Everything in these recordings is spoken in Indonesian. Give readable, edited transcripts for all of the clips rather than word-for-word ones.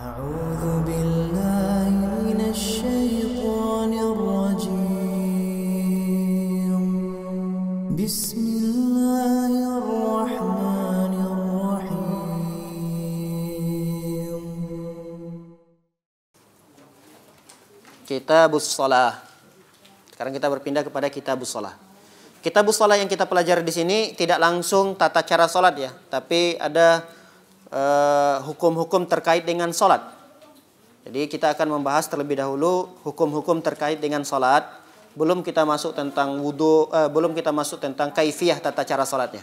أعوذ بالله من الشيطان الرجيم بسم الله الرحمن الرحيم Kitabus Shalah. Sekarang kita berpindah kepada Kitabus Shalah. Kitabus Shalah yang kita pelajari di sini tidak langsung tata cara salat ya, tapi ada hukum-hukum terkait dengan salat. Jadi kita akan membahas terlebih dahulu hukum-hukum terkait dengan salat, belum kita masuk tentang wudu, belum kita masuk tentang kaifiyah tata cara salatnya.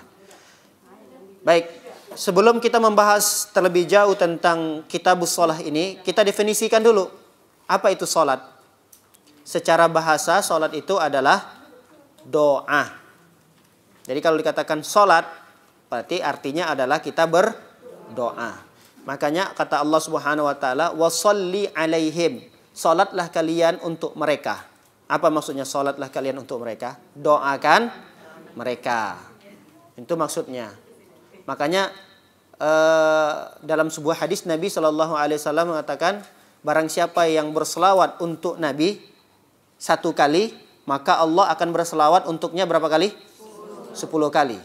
Baik, sebelum kita membahas terlebih jauh tentang Kitabus Shalah ini, kita definisikan dulu apa itu salat. Secara bahasa salat itu adalah doa. Jadi kalau dikatakan salat, berarti artinya adalah kita berdoa. Makanya kata Allah Subhanahu wa taala, "Washolli alaihim." Salatlah kalian untuk mereka. Apa maksudnya salatlah kalian untuk mereka? Doakan mereka. Itu maksudnya. Makanya dalam sebuah hadis Nabi Shallallahu alaihi wasallam mengatakan, barang siapa yang berselawat untuk Nabi 1 kali, maka Allah akan berselawat untuknya berapa kali? 10 kali.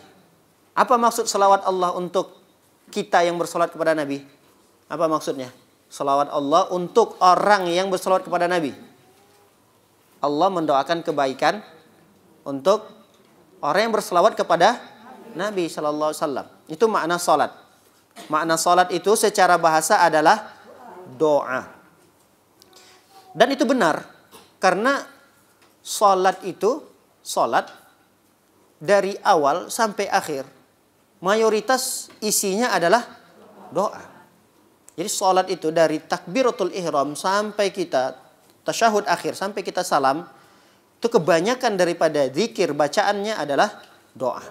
Apa maksud selawat Allah untuk kita yang bersolat kepada Nabi? Apa maksudnya? Selawat Allah untuk orang yang bersolawat kepada Nabi. Allah mendoakan kebaikan untuk orang yang berselawat kepada Nabi Sallallahu Alaihi Wasallam. Itu makna salat. Makna salat itu secara bahasa adalah doa. Dan itu benar. Karena salat itu, salat dari awal sampai akhir, mayoritas isinya adalah doa. Jadi salat itu dari takbiratul ihram sampai kita tasyahud akhir, sampai kita salam, itu kebanyakan daripada zikir bacaannya adalah doa.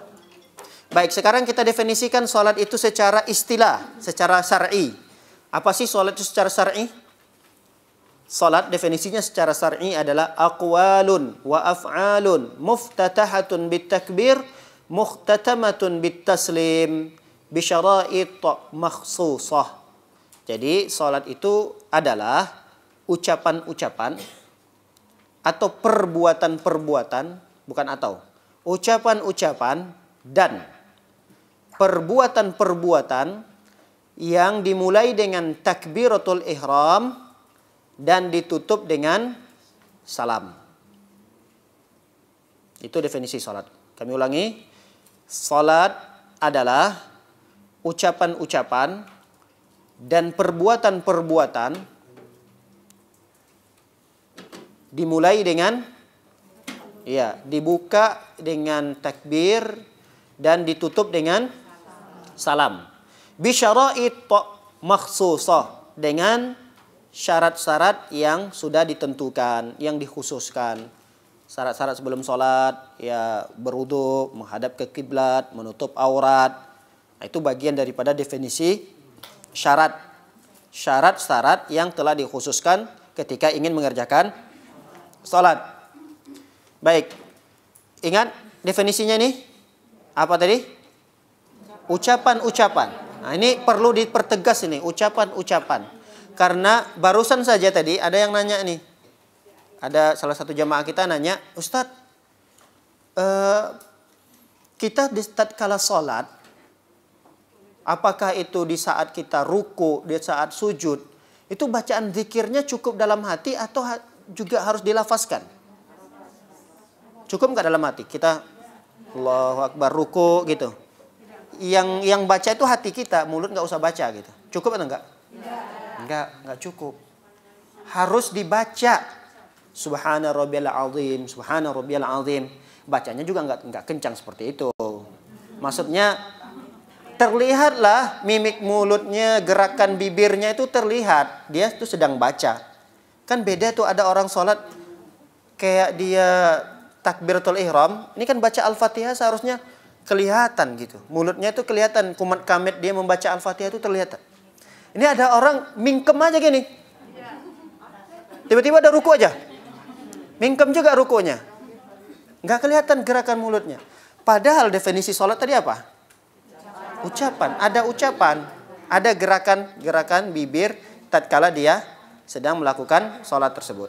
Baik, sekarang kita definisikan salat itu secara istilah, secara syar'i. Apa sih salat itu secara syar'i? Salat definisinya secara syar'i adalah aqwalun wa af'alun muftatahatun bitakbir mukhtatamatun bitaslim bisyara'it makhsusah. Jadi salat itu adalah ucapan-ucapan atau perbuatan-perbuatan, bukan atau, ucapan-ucapan dan perbuatan-perbuatan yang dimulai dengan takbiratul ihram dan ditutup dengan salam. Itu definisi salat. Kami ulangi. Salat adalah ucapan-ucapan dan perbuatan-perbuatan dimulai dengan dibuka dengan takbir dan ditutup dengan salam. Bisyara'it makhsusah, dengan syarat-syarat yang sudah ditentukan, yang dikhususkan. Syarat-syarat sebelum sholat, ya berwudu, menghadap ke kiblat, menutup aurat. Itu bagian daripada definisi syarat. Syarat-syarat yang telah dikhususkan ketika ingin mengerjakan sholat. Baik, ingat definisinya nih. Apa tadi? Ucapan-ucapan. Nah, ini perlu dipertegas ini, ucapan-ucapan. Karena barusan saja tadi ada yang nanya nih. Ada salah satu jamaah kita nanya, Ustadz, kita di tatkala sholat, apakah itu di saat kita ruku, di saat sujud, itu bacaan zikirnya cukup dalam hati atau juga harus dilafazkan? Cukup nggak dalam hati? Kita Allahu Akbar ruku gitu. Yang baca itu hati kita, mulut nggak usah baca gitu. Cukup atau enggak? Enggak cukup. Harus dibaca. Subhana rabbiyal azim, subhana rabbiyal azim. Bacanya juga enggak kencang seperti itu. Maksudnya terlihatlah mimik mulutnya, gerakan bibirnya itu terlihat. Dia itu sedang baca. Kan beda tuh, ada orang sholat kayak dia takbiratul ihram. Ini kan baca Al-Fatihah seharusnya kelihatan gitu. Mulutnya itu kelihatan, kumat kamit dia membaca Al-Fatihah itu terlihat. Ini ada orang mingkem aja gini. Tiba-tiba ada ruku aja. Mingkem juga rukunya. Nggak kelihatan gerakan mulutnya. Padahal definisi sholat tadi apa? Ucapan. Ada ucapan. Ada gerakan-gerakan bibir tatkala dia sedang melakukan sholat tersebut.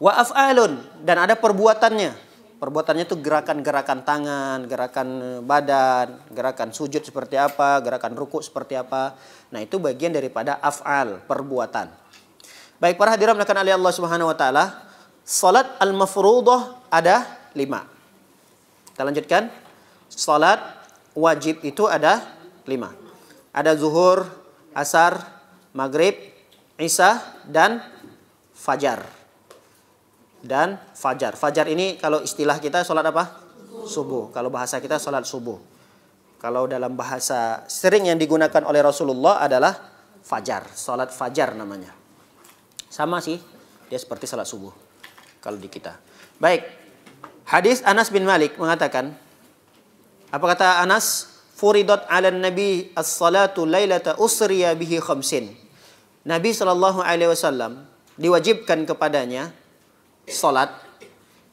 Wa af'alun, dan ada perbuatannya. Perbuatannya itu gerakan-gerakan tangan, gerakan badan, gerakan sujud seperti apa, gerakan rukuk seperti apa. Nah, itu bagian daripada af'al, perbuatan. Baik, para hadirin melakukan oleh Allah Subhanahu wa taala, salat al-mafruḍah ada 5. Kita lanjutkan. Salat wajib itu ada 5. Ada zuhur, asar, maghrib, isya, dan fajar. Dan fajar. Fajar ini kalau istilah kita sholat apa? Subuh. Kalau bahasa kita sholat subuh. Kalau dalam bahasa sering yang digunakan oleh Rasulullah adalah fajar. Sholat fajar namanya. Sama sih. Dia seperti sholat subuh. Kalau di kita. Baik. Hadis Anas bin Malik mengatakan. Apa kata Anas? Furidat ala nabi as-salatu laylata usriya bihi khamsin. Nabi SAW diwajibkan kepadanya salat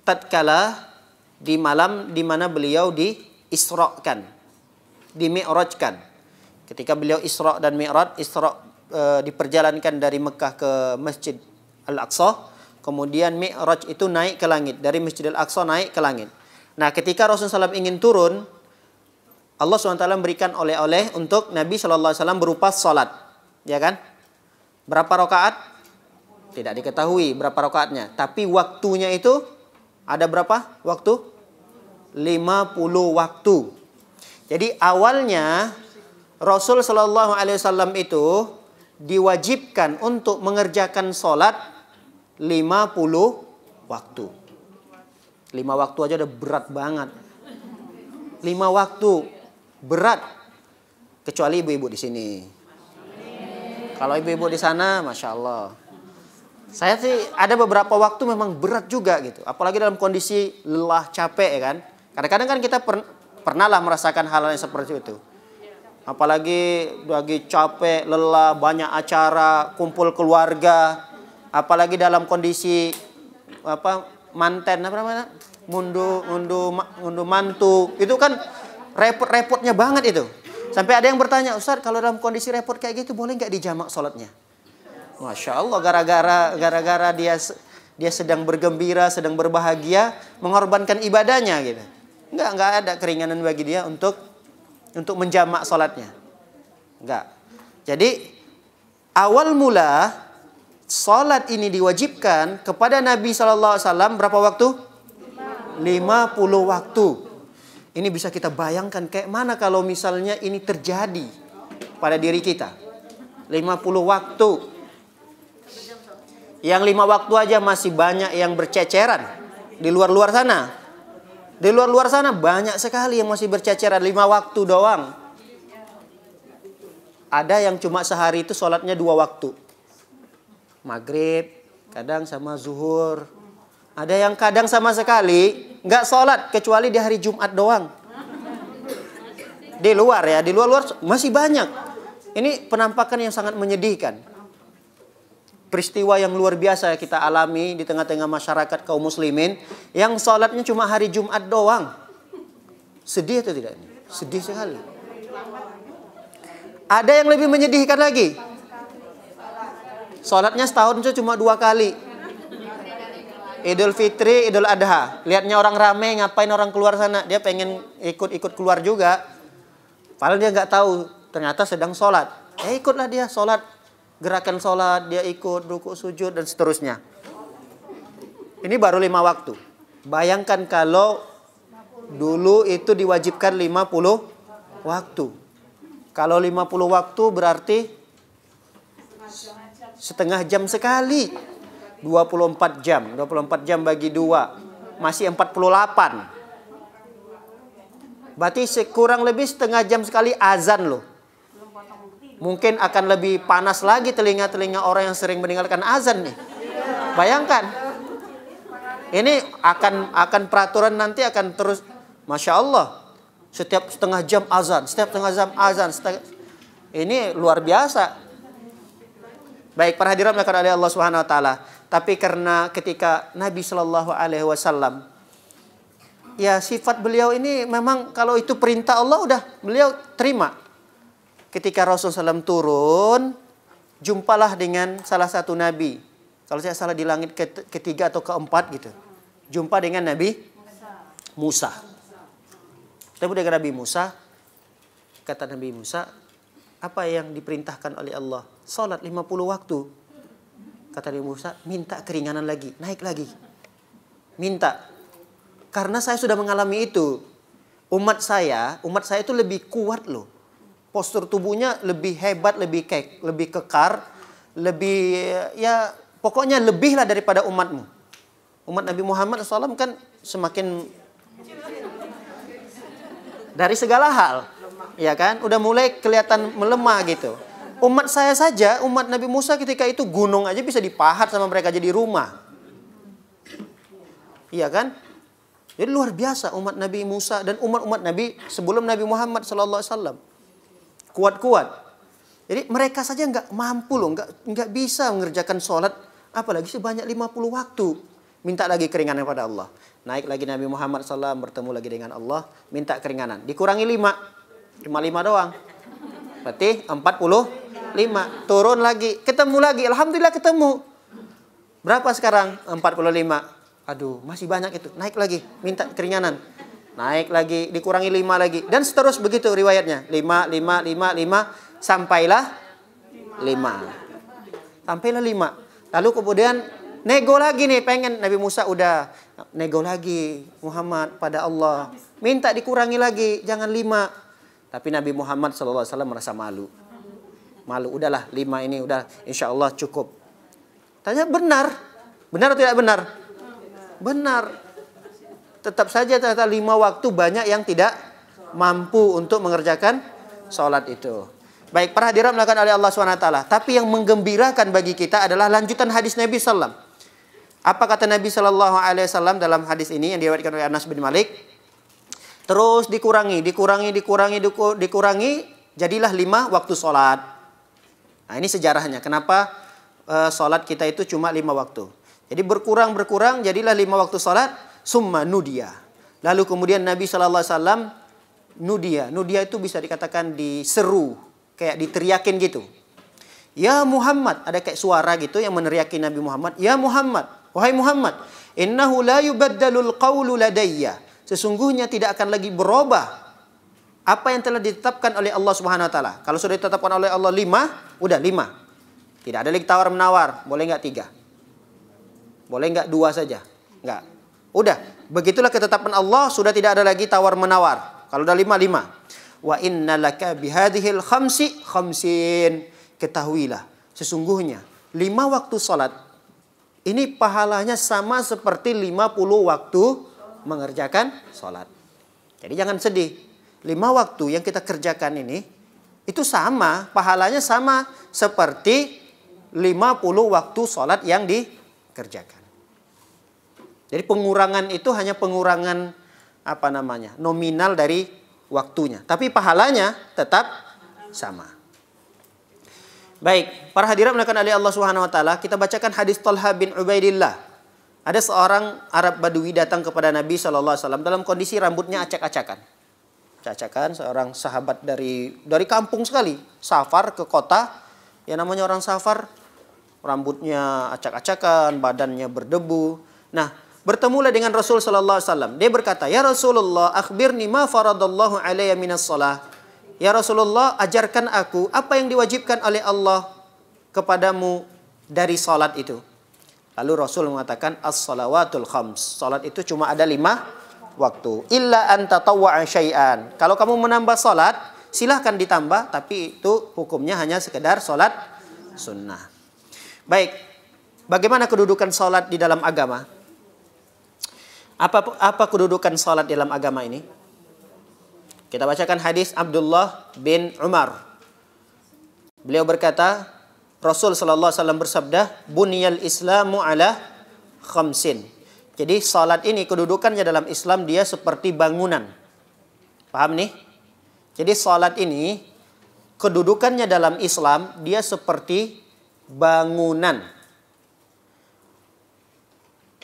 tatkala di malam di mana beliau diisrakan, dimi'rajkan. Ketika beliau Isra dan Mi'raj, Isra diperjalankan dari Mekah ke Masjid Al-Aqsa, kemudian Mi'raj itu naik ke langit, dari Masjid Al-Aqsa naik ke langit. Nah, ketika Rasulullah SAW ingin turun, Allah SWT memberikan oleh-oleh untuk Nabi SAW berupa salat, ya kan? Berapa rakaat? Tidak diketahui berapa rakaatnya, tapi waktunya itu ada berapa waktu? 50 waktu. Jadi awalnya Rasul sallallahu alaihi wasallam itu diwajibkan untuk mengerjakan salat 50 waktu. 5 waktu aja udah berat banget. 5 waktu berat, kecuali ibu-ibu di sini. Kalau ibu-ibu di sana, masya Allah. Saya sih ada beberapa waktu memang berat juga gitu. Apalagi dalam kondisi lelah, capek ya kan. Kadang-kadang kan kita pernah lah merasakan hal yang seperti itu. Apalagi lagi capek, lelah, banyak acara, kumpul keluarga. Apalagi dalam kondisi manten apa namanya? Ngunduh mantu. Itu kan repot-repotnya banget itu. Sampai ada yang bertanya, Ustaz, kalau dalam kondisi repot kayak gitu boleh nggak dijamak sholatnya? Masya Allah, gara-gara dia sedang bergembira, sedang berbahagia, mengorbankan ibadahnya gitu. Enggak ada keringanan bagi dia untuk menjamak sholatnya. Enggak. Jadi awal mula sholat ini diwajibkan kepada Nabi SAW berapa waktu? 50 waktu. Ini bisa kita bayangkan kayak mana kalau misalnya ini terjadi pada diri kita. 50 waktu. Yang 5 waktu aja masih banyak yang berceceran di luar-luar sana. Di luar-luar sana banyak sekali yang masih berceceran 5 waktu doang. Ada yang cuma sehari itu sholatnya 2 waktu. Maghrib, kadang sama zuhur. Ada yang kadang sama sekali nggak sholat kecuali di hari Jumat doang. Di luar ya, di luar-luar masih banyak. Ini penampakan yang sangat menyedihkan. Peristiwa yang luar biasa kita alami di tengah-tengah masyarakat kaum muslimin yang sholatnya cuma hari Jumat doang. Sedih atau tidak? Sedih sekali. Ada yang lebih menyedihkan lagi. Sholatnya setahun itu cuma 2 kali. Idul Fitri, Idul Adha. Lihatnya orang ramai, ngapain orang keluar sana? Dia pengen ikut keluar juga. Padahal dia nggak tahu ternyata sedang sholat. Ikutlah dia sholat. Gerakan sholat, dia ikut rukuk sujud dan seterusnya. Ini baru 5 waktu. Bayangkan kalau dulu itu diwajibkan 50 waktu. Kalau 50 waktu berarti setengah jam sekali. 24 jam. 24 jam bagi 2. Masih 48. Berarti kurang lebih setengah jam sekali azan loh. Mungkin akan lebih panas lagi telinga-telinga orang yang sering meninggalkan azan nih. Bayangkan. Ini akan peraturan nanti akan terus. Masya Allah. Setiap setengah jam azan. Setiap setengah jam azan. Ini luar biasa. Baik, para hadirin melakukan oleh Allah Subhanahu Wa Taala. Tapi karena ketika Nabi Shallallahu Alaihi Wasallam, ya sifat beliau ini memang kalau itu perintah Allah udah beliau terima. Ketika Rasulullah SAW turun, jumpalah dengan salah satu nabi. Kalau saya salah di langit ketiga atau keempat gitu. Jumpa dengan Nabi Musa. Ketemu dengan Nabi Musa. Kata Nabi Musa, apa yang diperintahkan oleh Allah? Salat 50 waktu. Kata Nabi Musa, minta keringanan lagi, naik lagi. Minta. Karena saya sudah mengalami itu. Umat saya itu lebih kuat loh. Postur tubuhnya lebih hebat, lebih kekar, lebih ya pokoknya lebih lah daripada umatmu. Umat Nabi Muhammad SAW kan semakin dari segala hal, ya kan? Udah mulai kelihatan melemah gitu. Umat saya saja, umat Nabi Musa ketika itu gunung aja bisa dipahat sama mereka jadi rumah. Iya kan? Jadi luar biasa umat Nabi Musa dan umat-umat Nabi sebelum Nabi Muhammad SAW. Kuat-kuat. Jadi mereka saja nggak mampu loh, nggak bisa mengerjakan sholat, apalagi sebanyak 50 waktu. Minta lagi keringanan kepada Allah. Naik lagi Nabi Muhammad SAW, bertemu lagi dengan Allah, minta keringanan. Dikurangi 5. Cuma 5 doang. Berarti 45. Turun lagi, ketemu lagi. Alhamdulillah ketemu. Berapa sekarang? 45. Aduh, masih banyak itu. Naik lagi, minta keringanan. Naik lagi, dikurangi 5 lagi. Dan seterus begitu riwayatnya. 5, 5, 5, 5. Sampailah 5. Sampailah 5. Lalu kemudian nego lagi nih, pengen Nabi Musa udah nego lagi Muhammad pada Allah. Minta dikurangi lagi, jangan 5. Tapi Nabi Muhammad SAW merasa malu. Malu, udahlah 5 ini udah insya Allah cukup. Tanya benar. Benar atau tidak benar? Benar. Tetap saja ternyata 5 waktu banyak yang tidak mampu untuk mengerjakan sholat itu. Baik, para hadirat melakukan oleh Allah SWT. Tapi yang menggembirakan bagi kita adalah lanjutan hadis Nabi SAW. Apa kata Nabi SAW dalam hadis ini yang diriwayatkan oleh Anas bin Malik? Terus dikurangi, jadilah 5 waktu sholat. Nah ini sejarahnya. Kenapa sholat kita itu cuma 5 waktu. Jadi berkurang, jadilah 5 waktu sholat. Summa nudia. Lalu kemudian Nabi SAW nudia. Nudia itu bisa dikatakan diseru. Kayak diteriakin gitu. Ya Muhammad. Ada kayak suara gitu yang meneriaki Nabi Muhammad. Ya Muhammad. Wahai Muhammad. Innahu la yubaddalul qawlu ladayya. Sesungguhnya tidak akan lagi berubah apa yang telah ditetapkan oleh Allah Subhanahu wa taala. Kalau sudah ditetapkan oleh Allah 5, udah 5. Tidak ada lagi tawar menawar. Boleh enggak 3? Boleh enggak 2 saja? Enggak. Udah, begitulah ketetapan Allah, sudah tidak ada lagi tawar menawar. Kalau udah 5, 5. Wa innalaka bihadhil khamsin. Ketahuilah, sesungguhnya 5 waktu salat ini pahalanya sama seperti 50 waktu mengerjakan salat. Jadi jangan sedih. 5 waktu yang kita kerjakan ini itu sama, pahalanya sama seperti 50 waktu salat yang dikerjakan. Jadi pengurangan itu hanya pengurangan nominal dari waktunya, tapi pahalanya tetap sama. Baik, para hadirat melakukan oleh Allah Subhanahu wa taala, kita bacakan hadis Talha bin Ubaidillah. Ada seorang Arab Badui datang kepada Nabi sallallahu alaihi wasallam dalam kondisi rambutnya acak-acakan. Acak-acakan, seorang sahabat dari kampung sekali, safar ke kota. Yang namanya orang safar, rambutnya acak-acakan, badannya berdebu. Nah, bertemulah dengan Rasul sallallahu alaihi wasallam. Dia berkata, "Ya Rasulullah, akhbirni ma faradallahu alayya minas shalah." Ya Rasulullah, ajarkan aku apa yang diwajibkan oleh Allah kepadamu dari salat itu. Lalu Rasul mengatakan, as-salawatul khams. Salat itu cuma ada 5 waktu. Illa an tatawwa'a syai'an. Kalau kamu menambah salat, silahkan ditambah, tapi itu hukumnya hanya sekedar salat sunnah. Baik, bagaimana kedudukan salat di dalam agama? Apa kedudukan salat dalam agama ini? Kita bacakan hadis Abdullah bin Umar. Beliau berkata, Rasul sallallahu alaihi wasallam bersabda, "Buniyal Islamu ala khamsin." Jadi salat ini kedudukannya dalam Islam dia seperti bangunan. Paham nih? Jadi salat ini kedudukannya dalam Islam dia seperti bangunan.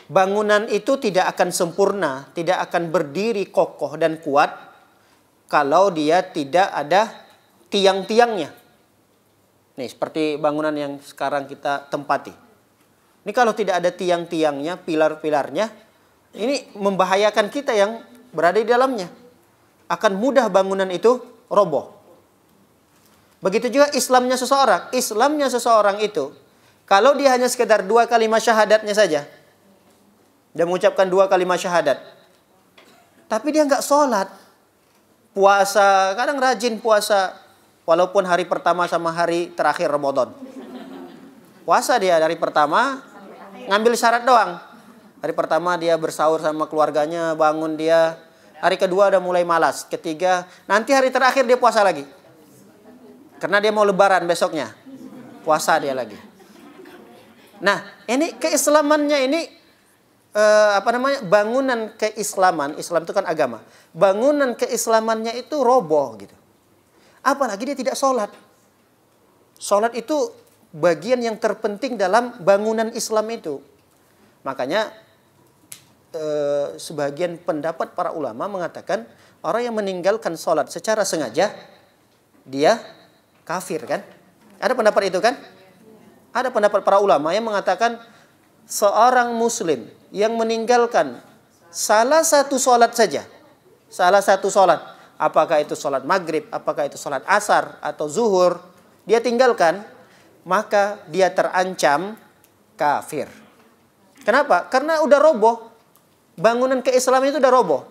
Bangunan itu tidak akan sempurna, tidak akan berdiri kokoh dan kuat kalau dia tidak ada tiang-tiangnya. Nih, seperti bangunan yang sekarang kita tempati. Ini kalau tidak ada tiang-tiangnya, pilar-pilarnya, ini membahayakan kita yang berada di dalamnya. Akan mudah bangunan itu roboh. Begitu juga Islamnya seseorang. Islamnya seseorang itu, kalau dia hanya sekedar 2 kalimat syahadatnya saja, dia mengucapkan 2 kalimat syahadat, tapi dia nggak sholat, puasa, kadang rajin puasa, walaupun hari pertama sama hari terakhir Ramadan. Puasa dia dari pertama, ngambil syarat doang. Hari pertama dia bersahur sama keluarganya, bangun dia. Hari kedua udah mulai malas. Ketiga, nanti hari terakhir dia puasa lagi. Karena dia mau lebaran besoknya. Puasa dia lagi. Nah, ini keislamannya ini bangunan keislaman. Islam itu kan agama. Bangunan keislamannya itu roboh gitu. Apalagi dia tidak sholat. Sholat itu bagian yang terpenting dalam bangunan Islam itu. Makanya sebagian pendapat para ulama mengatakan orang yang meninggalkan sholat secara sengaja dia kafir kan? Ada pendapat itu kan? Ada pendapat para ulama yang mengatakan seorang muslim yang meninggalkan salah satu sholat saja, salah satu sholat, apakah itu sholat maghrib, apakah itu sholat asar atau zuhur, dia tinggalkan, maka dia terancam kafir. Kenapa? Karena udah roboh. Bangunan keislaman itu udah roboh.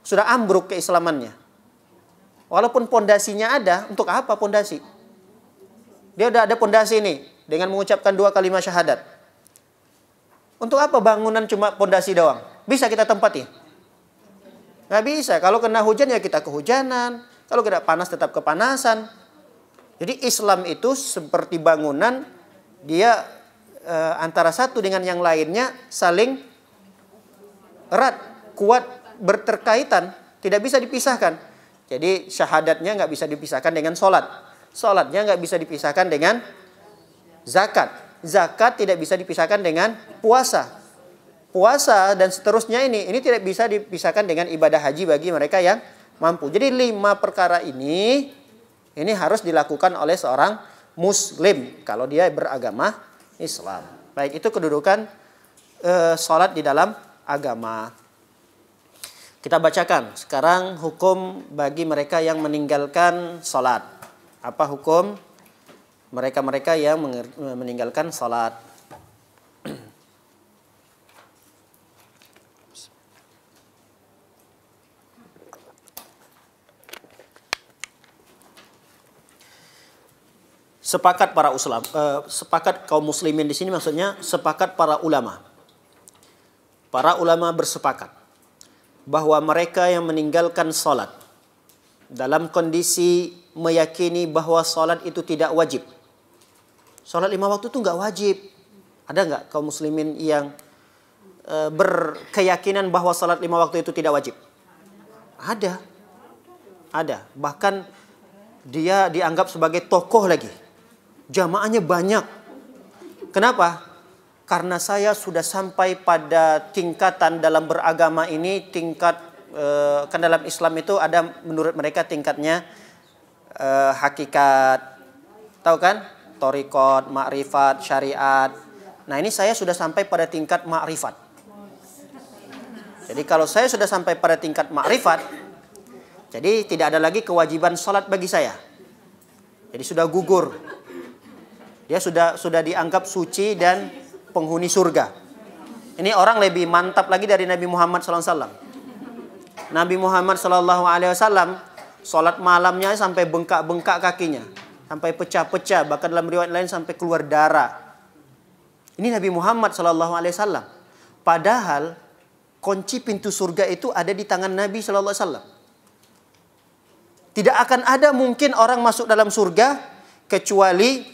Sudah ambruk keislamannya. Walaupun pondasinya ada, untuk apa pondasi? Dia udah ada pondasi nih dengan mengucapkan 2 kalimat syahadat. Untuk apa bangunan cuma pondasi doang? Bisa kita tempati? Nggak bisa. Kalau kena hujan ya kita kehujanan. Kalau kena panas tetap kepanasan. Jadi Islam itu seperti bangunan, dia antara satu dengan yang lainnya saling erat, kuat, berterkaitan, tidak bisa dipisahkan. Jadi syahadatnya nggak bisa dipisahkan dengan sholat. Sholatnya nggak bisa dipisahkan dengan zakat. Zakat tidak bisa dipisahkan dengan puasa. Puasa dan seterusnya ini tidak bisa dipisahkan dengan ibadah haji bagi mereka yang mampu. Jadi 5 perkara ini harus dilakukan oleh seorang muslim kalau dia beragama Islam. Baik, itu kedudukan sholat di dalam agama. Kita bacakan sekarang hukum bagi mereka yang meninggalkan sholat. Apa hukum mereka-mereka yang meninggalkan sholat? Sepakat para sepakat kaum muslimin di sini maksudnya sepakat para ulama. Para ulama bersepakat bahwa mereka yang meninggalkan sholat dalam kondisi meyakini bahwa sholat itu tidak wajib. Sholat 5 waktu itu nggak wajib. Ada nggak kaum muslimin yang berkeyakinan bahwa sholat 5 waktu itu tidak wajib? Ada. Ada. Bahkan dia dianggap sebagai tokoh lagi. Jamaahnya banyak. Kenapa? Karena saya sudah sampai pada tingkatan dalam beragama ini, tingkat kan dalam Islam itu ada menurut mereka tingkatnya hakikat, tahu kan? Thariqat, makrifat, syariat. Nah ini saya sudah sampai pada tingkat makrifat. Jadi kalau saya sudah sampai pada tingkat makrifat, jadi tidak ada lagi kewajiban sholat bagi saya. Jadi sudah gugur. Dia sudah dianggap suci dan penghuni surga. Ini orang lebih mantap lagi dari Nabi Muhammad SAW. Nabi Muhammad SAW sholat malamnya sampai bengkak-bengkak kakinya, sampai pecah-pecah, bahkan dalam riwayat lain sampai keluar darah. Ini Nabi Muhammad SAW. Padahal kunci pintu surga itu ada di tangan Nabi SAW. Tidak akan ada mungkin orang masuk dalam surga kecuali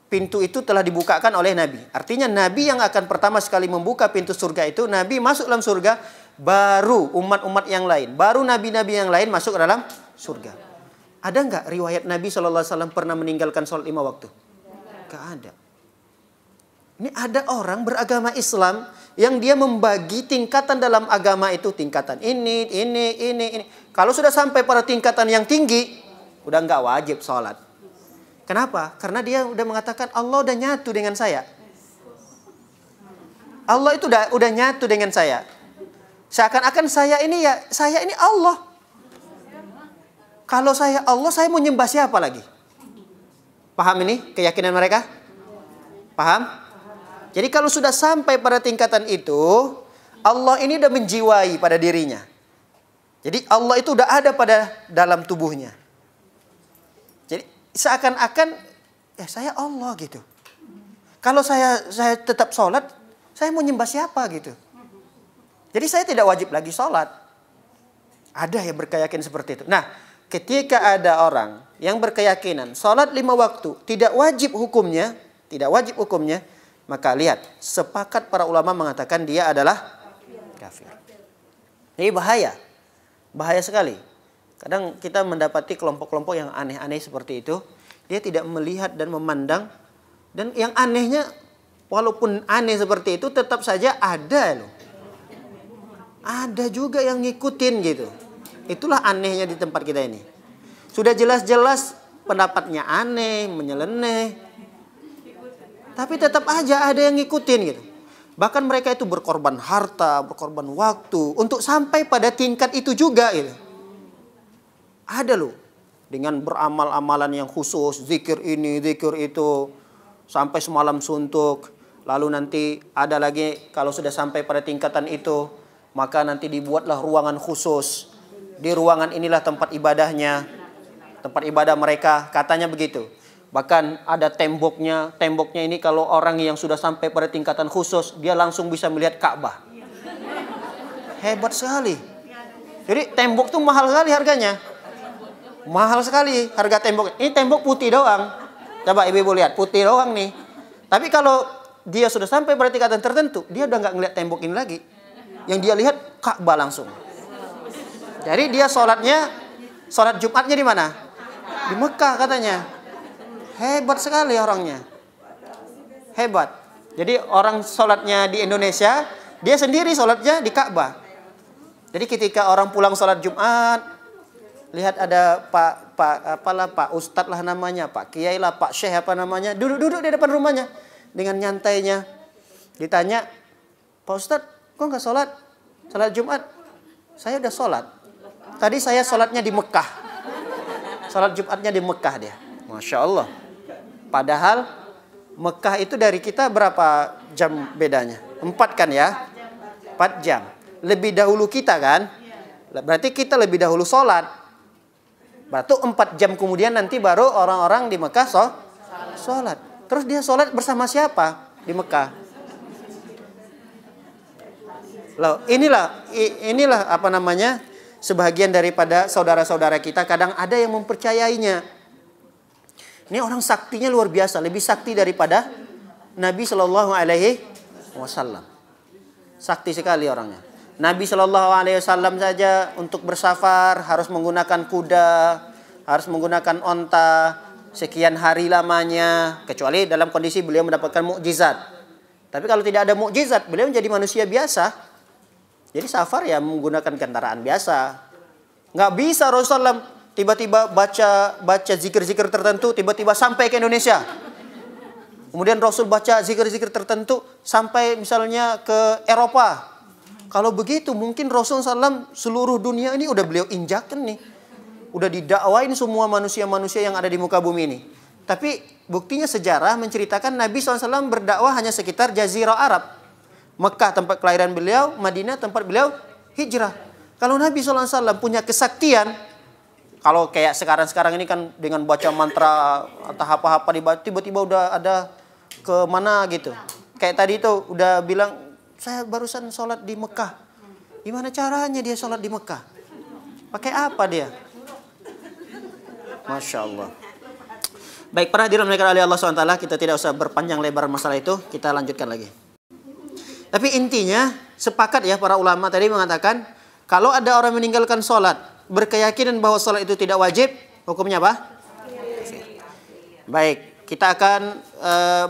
pintu itu telah dibukakan oleh Nabi. Artinya Nabi yang akan pertama sekali membuka pintu surga itu, Nabi masuk dalam surga, baru umat-umat yang lain, baru nabi-nabi yang lain masuk ke dalam surga. Ada nggak riwayat Nabi SAW pernah meninggalkan sholat 5 waktu? Nggak ada. Ini ada orang beragama Islam yang dia membagi tingkatan dalam agama itu, tingkatan ini. Kalau sudah sampai pada tingkatan yang tinggi, udah nggak wajib sholat. Kenapa? Karena dia udah mengatakan Allah udah nyatu dengan saya. Allah itu udah nyatu dengan saya. Seakan-akan saya ini Allah. Kalau saya Allah, saya mau nyembah siapa lagi? Paham ini keyakinan mereka? Paham? Jadi kalau sudah sampai pada tingkatan itu, Allah ini udah menjiwai pada dirinya. Jadi Allah itu udah ada pada dalam tubuhnya. Jadi seakan-akan saya Allah gitu. Kalau saya tetap sholat, saya mau nyembah siapa gitu. Jadi saya tidak wajib lagi sholat. Ada yang berkeyakinan seperti itu. Nah, ketika ada orang yang berkeyakinan sholat 5 waktu tidak wajib hukumnya, maka lihat, sepakat para ulama mengatakan dia adalah kafir. Ini bahaya sekali. Kadang kita mendapati kelompok-kelompok yang aneh-aneh seperti itu, dia tidak melihat dan memandang, dan yang anehnya walaupun aneh seperti itu tetap saja ada loh. Ada juga yang ngikutin gitu. Itulah anehnya di tempat kita ini. Sudah jelas-jelas pendapatnya aneh, menyeleneh, tapi tetap aja ada yang ngikutin gitu. Bahkan mereka itu berkorban harta, berkorban waktu untuk sampai pada tingkat itu juga gitu. Ada loh, dengan beramal-amalan yang khusus, zikir ini, zikir itu, sampai semalam suntuk. Lalu nanti ada lagi kalau sudah sampai pada tingkatan itu, maka nanti dibuatlah ruangan khusus. Di ruangan inilah tempat ibadahnya, tempat ibadah mereka, katanya begitu. Bahkan ada temboknya ini kalau orang yang sudah sampai pada tingkatan khusus, dia langsung bisa melihat Ka'bah. Hebat sekali. Jadi tembok tuh mahal sekali harganya. Mahal sekali harga tembok. Ini tembok putih doang. Coba ibu-ibu lihat, putih doang nih. Tapi kalau dia sudah sampai pada tingkatan tertentu, dia udah nggak ngeliat tembok ini lagi. Yang dia lihat Ka'bah langsung. Jadi dia sholat Jumatnya di mana? Di Mekah katanya. Hebat sekali orangnya. Hebat. Jadi orang sholatnya di Indonesia, dia sendiri sholatnya di Ka'bah. Jadi ketika orang pulang sholat Jumat, lihat ada Pak Ustadz lah namanya, Pak Kiai lah, Pak Syekh apa namanya, duduk-duduk di depan rumahnya dengan nyantainya. Ditanya, Pak Ustadz, kok nggak sholat Jumat? Saya udah sholat. Tadi saya sholatnya di Mekah. Sholat Jumatnya di Mekah dia. Masya Allah. Padahal Mekah itu dari kita berapa jam bedanya? 4 kan ya? 4 jam. Lebih dahulu kita kan? Berarti kita lebih dahulu sholat. Berarti 4 jam kemudian nanti baru orang-orang di Mekah sholat. Terus dia sholat bersama siapa di Mekah? Loh, inilah apa namanya, sebagian daripada saudara-saudara kita kadang ada yang mempercayainya. Ini orang saktinya luar biasa, lebih sakti daripada Nabi Shallallahu Alaihi Wasallam. Sakti sekali orangnya. Nabi Shallallahu Alaihi Wasallam saja untuk bersafar harus menggunakan kuda, harus menggunakan onta, sekian hari lamanya, kecuali dalam kondisi beliau mendapatkan mukjizat. Tapi kalau tidak ada mukjizat, beliau menjadi manusia biasa. Jadi safar ya menggunakan kendaraan biasa. Nggak bisa Rasulullah tiba-tiba baca zikir-zikir tertentu, tiba-tiba sampai ke Indonesia. Kemudian Rasul baca zikir-zikir tertentu sampai misalnya ke Eropa. Kalau begitu mungkin Rasulullah SAW seluruh dunia ini udah beliau injakkan nih. Udah didakwain semua manusia-manusia yang ada di muka bumi ini. Tapi buktinya sejarah menceritakan Nabi SAW berdakwah hanya sekitar Jazirah Arab. Mekah tempat kelahiran beliau, Madinah tempat beliau hijrah. Kalau Nabi SAW punya kesaktian, kalau kayak sekarang ini kan dengan baca mantra atau apa-apa tiba-tiba udah ada ke mana gitu. Kayak tadi itu udah bilang, saya barusan sholat di Mekah. Gimana caranya dia sholat di Mekah? Pakai apa dia? Masya Allah. Baik, para hadirin mereka oleh Allah SWT, kita tidak usah berpanjang lebar masalah itu, kita lanjutkan lagi. Tapi intinya sepakat ya para ulama tadi mengatakan, kalau ada orang meninggalkan sholat, berkeyakinan bahwa sholat itu tidak wajib, hukumnya apa? Baik, kita akan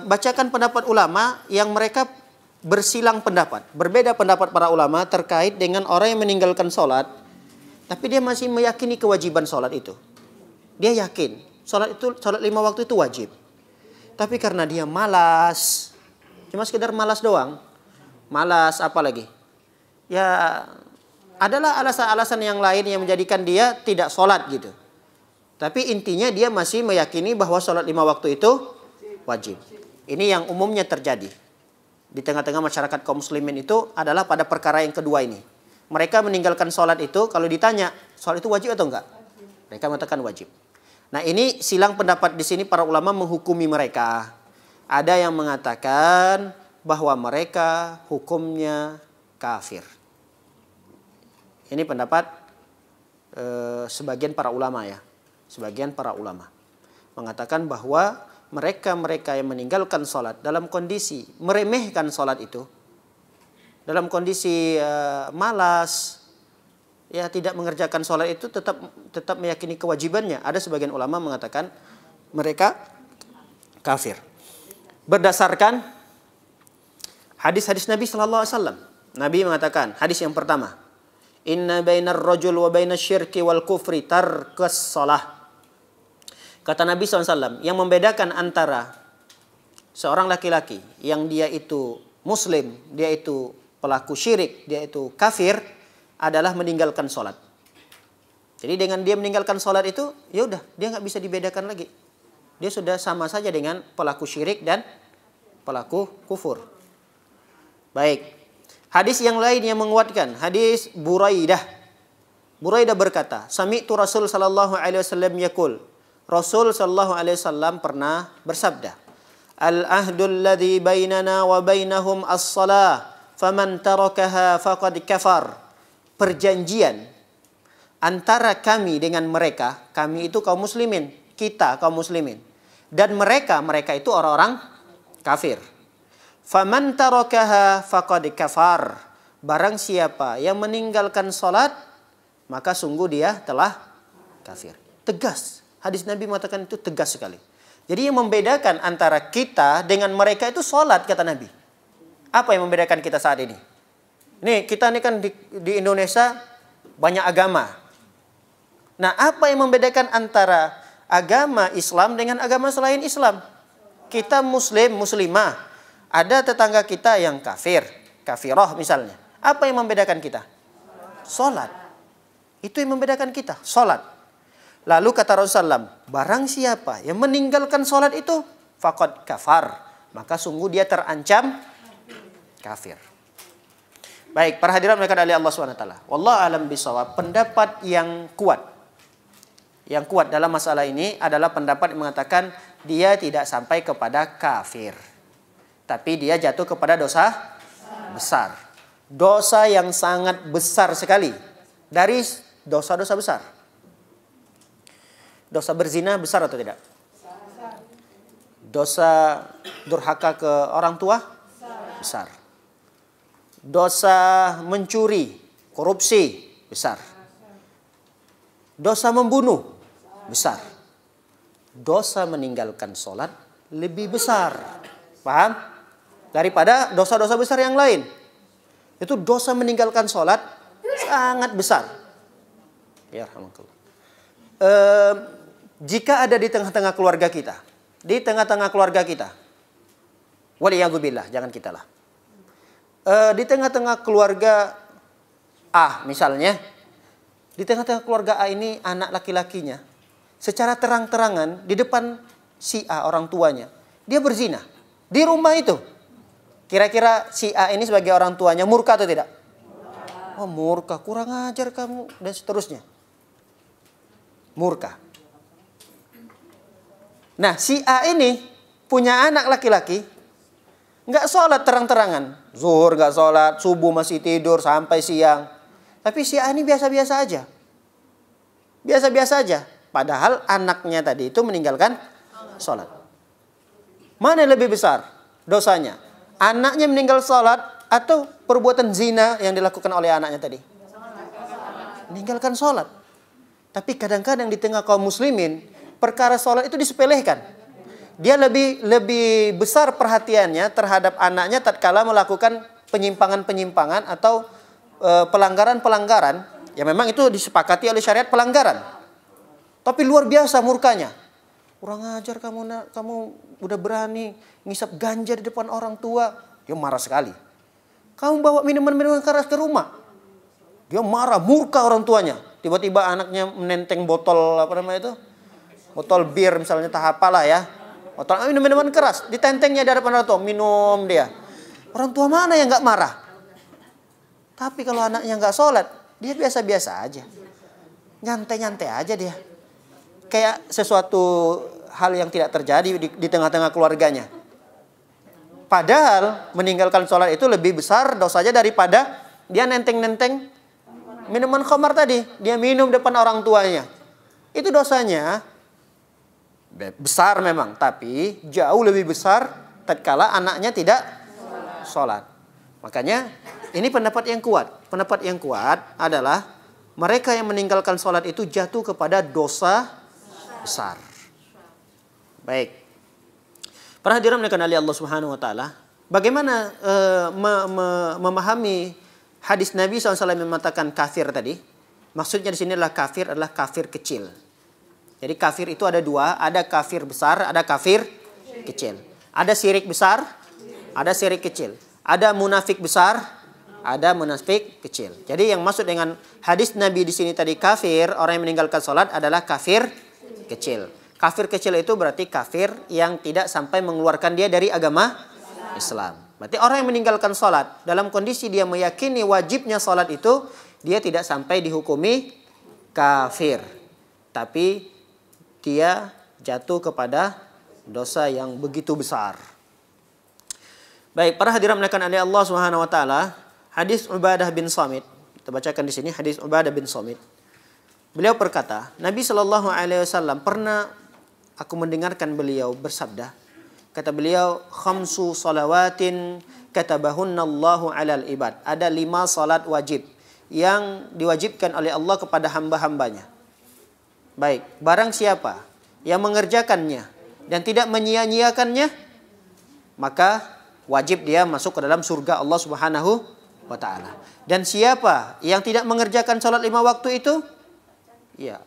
bacakan pendapat ulama yang mereka bersilang pendapat. Berbeda pendapat para ulama terkait dengan orang yang meninggalkan sholat, tapi dia masih meyakini kewajiban sholat itu. Dia yakin Sholat 5 waktu itu wajib. Tapi karena dia malas, cuma sekedar malas doang. Malas apa lagi? Ya adalah alasan-alasan yang lain yang menjadikan dia tidak sholat gitu. Tapi intinya dia masih meyakini bahwa sholat 5 waktu itu wajib. Ini yang umumnya terjadi di tengah-tengah masyarakat kaum muslimin itu adalah pada perkara yang kedua ini. Mereka meninggalkan sholat itu, kalau ditanya sholat itu wajib atau enggak? Mereka mengatakan wajib. Nah ini silang pendapat di sini para ulama menghukumi mereka. Ada yang mengatakan bahwa mereka hukumnya kafir. Ini pendapat sebagian para ulama ya. Sebagian para ulama mengatakan bahwa mereka yang meninggalkan sholat dalam kondisi meremehkan sholat itu, dalam kondisi malas, ya tidak mengerjakan sholat itu, tetap meyakini kewajibannya. Ada sebagian ulama mengatakan mereka kafir berdasarkan hadis-hadis Nabi Sallallahu Alaihi Wasallam. Nabi mengatakan, hadis yang pertama, inna bainar rajul wa bainas syirki wal kufri tarkas shalah. Kata Nabi SAW, yang membedakan antara seorang laki-laki yang dia itu muslim, dia itu pelaku syirik, dia itu kafir, adalah meninggalkan sholat. Jadi dengan dia meninggalkan sholat itu, ya udah, dia nggak bisa dibedakan lagi. Dia sudah sama saja dengan pelaku syirik dan pelaku kufur. Baik. Hadis yang lain yang menguatkan, hadis Buraidah. Buraidah berkata, sami'tu Rasul sallallahu alaihi wasallam yaqul. Rasul sallallahu alaihi wasallam pernah bersabda, al-ahdul ladzi bainana wa bainahum as-shalah, faman tarakaha faqad kafar. Perjanjian antara kami dengan mereka, kami itu kaum muslimin, kita kaum muslimin, dan mereka itu orang-orang kafir. Faman tarakaha faqad kafar. Barang siapa yang meninggalkan salat, maka sungguh dia telah kafir. Tegas. Hadis Nabi mengatakan itu tegas sekali. Jadi yang membedakan antara kita dengan mereka itu salat, kata Nabi. Apa yang membedakan kita saat ini? Nih, kita ini kan di Indonesia banyak agama. Nah, apa yang membedakan antara agama Islam dengan agama selain Islam? Kita muslim, muslimah. Ada tetangga kita yang kafir, kafirah misalnya. Apa yang membedakan kita? Salat. Itu yang membedakan kita, salat. Lalu kata Rasulullah, barang siapa yang meninggalkan salat itu, faqad kafar. Maka sungguh dia terancam kafir. Baik, para hadirin mereka oleh Allah SWT. Wallahu alam bisawab. Pendapat yang kuat dalam masalah ini adalah pendapat yang mengatakan dia tidak sampai kepada kafir. Tapi dia jatuh kepada dosa besar. Dosa yang sangat besar sekali. Dari dosa-dosa besar. Dosa berzina besar atau tidak? Dosa durhaka ke orang tua? Besar. Dosa mencuri, korupsi, besar. Dosa membunuh, besar. Dosa meninggalkan sholat lebih besar. Paham? Daripada dosa-dosa besar yang lain. Itu dosa meninggalkan sholat sangat besar. Ya, alhamdulillah. Jika ada di tengah-tengah keluarga kita, waliyadzubillah, jangan kita lah. Di tengah-tengah keluarga A misalnya, di tengah-tengah keluarga A ini anak laki-lakinya, secara terang-terangan di depan si A orang tuanya, dia berzina di rumah itu. Kira-kira si A ini sebagai orang tuanya murka atau tidak? Oh murka, kurang ajar kamu, dan seterusnya. Murka. Nah si A ini punya anak laki-laki, nggak sholat terang-terangan. Zuhur nggak sholat, subuh masih tidur sampai siang. Tapi si A ini biasa-biasa aja. Biasa-biasa aja. Padahal anaknya tadi itu meninggalkan sholat. Mana yang lebih besar dosanya? Anaknya meninggal sholat atau perbuatan zina yang dilakukan oleh anaknya tadi? Meninggalkan sholat. Tapi kadang-kadang di tengah kaum muslimin, perkara sholat itu disepelekan. Dia lebih besar perhatiannya terhadap anaknya tatkala melakukan penyimpangan-penyimpangan atau pelanggaran-pelanggaran. Ya memang itu disepakati oleh syariat pelanggaran. Tapi luar biasa murkanya. Kurang ajar kamu, nak. Kamu udah berani ngisap ganja di depan orang tua. Dia marah sekali. Kamu bawa minuman-minuman keras ke rumah. Dia marah, murka orang tuanya. Tiba-tiba anaknya menenteng botol, apa namanya itu? Botol bir misalnya, tak apalah ya. Botol minuman keras, ditentengnya di hadapan orang tua, minum dia. Orang tua mana yang nggak marah? Tapi kalau anaknya nggak sholat, dia biasa-biasa aja. Nyantai-nyantai aja dia. Kayak sesuatu hal yang tidak terjadi di tengah-tengah keluarganya. Padahal meninggalkan sholat itu lebih besar dosanya daripada dia nenteng-nenteng minuman khamar tadi. Dia minum depan orang tuanya. Itu dosanya besar memang, tapi jauh lebih besar tatkala anaknya tidak sholat. Makanya ini pendapat yang kuat. Pendapat yang kuat adalah mereka yang meninggalkan sholat itu jatuh kepada dosa besar. Baik. Para hadirin oleh Allah Subhanahu wa taala, bagaimana memahami hadis Nabi SAW yang mengatakan kafir tadi? Maksudnya di sini adalah kafir kecil. Jadi kafir itu ada dua, ada kafir besar, ada kafir kecil. Ada syirik besar, ada syirik kecil. Ada munafik besar, ada munafik kecil. Jadi yang maksud dengan hadis Nabi di sini tadi kafir, orang yang meninggalkan sholat adalah kafir kecil. Kafir kecil itu berarti kafir yang tidak sampai mengeluarkan dia dari agama Islam. Berarti orang yang meninggalkan sholat dalam kondisi dia meyakini wajibnya sholat itu, dia tidak sampai dihukumi kafir. Tapi dia jatuh kepada dosa yang begitu besar. Baik, para hadirin melakukan oleh Allah Subhanahu wa taala, hadis Ubadah bin Samit. Kita bacakan di sini hadis Ubadah bin Samit. Beliau berkata, Nabi sallallahu alaihi wasallam pernah aku mendengarkan beliau bersabda. Kata beliau, khamsu salawatin katabahunallahu 'alal ibad. Ada 5 salat wajib yang diwajibkan oleh Allah kepada hamba-hambanya. Baik, barang siapa yang mengerjakannya dan tidak menyia-nyiakannya, maka wajib dia masuk ke dalam surga Allah Subhanahu wa taala. Dan siapa yang tidak mengerjakan salat 5 waktu itu, ya,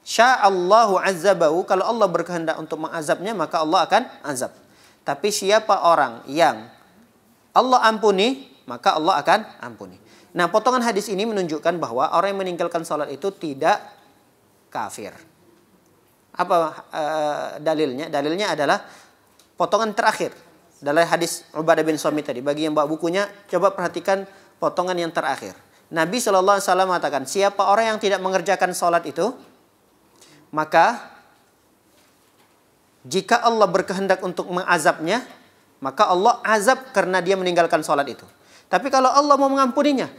sya'allahu azabahu, kalau Allah berkehendak untuk mengazabnya, maka Allah akan azab. Tapi siapa orang yang Allah ampuni, maka Allah akan ampuni. Nah, potongan hadis ini menunjukkan bahwa orang yang meninggalkan salat itu tidak kafir. Apa dalilnya? Dalilnya adalah potongan terakhir dalam hadis Ubadah bin Samit tadi. Bagi yang bawa bukunya, coba perhatikan potongan yang terakhir. Nabi SAW mengatakan, siapa orang yang tidak mengerjakan salat itu, maka jika Allah berkehendak untuk mengazabnya, maka Allah azab karena dia meninggalkan salat itu. Tapi kalau Allah mau mengampuninya,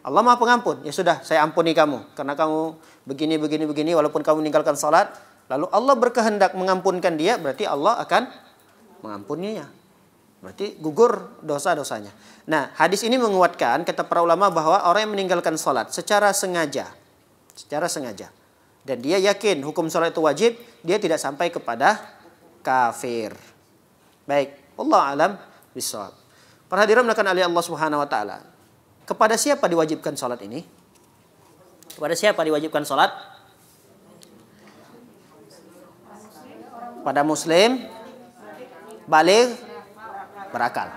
Allah Maha Pengampun, ya sudah, saya ampuni kamu karena kamu begini walaupun kamu meninggalkan salat, lalu Allah berkehendak mengampunkan dia, berarti Allah akan mengampuninya. Berarti gugur dosa-dosanya. Nah, hadis ini menguatkan kata para ulama bahwa orang yang meninggalkan salat secara sengaja, dan dia yakin hukum salat itu wajib, dia tidak sampai kepada kafir. Baik, Allah alam bishawab. Para hadirin melakukan oleh Allah Subhanahu wa taala. Kepada siapa diwajibkan salat ini? Kepada siapa diwajibkan salat? Pada muslim, baligh, berakal.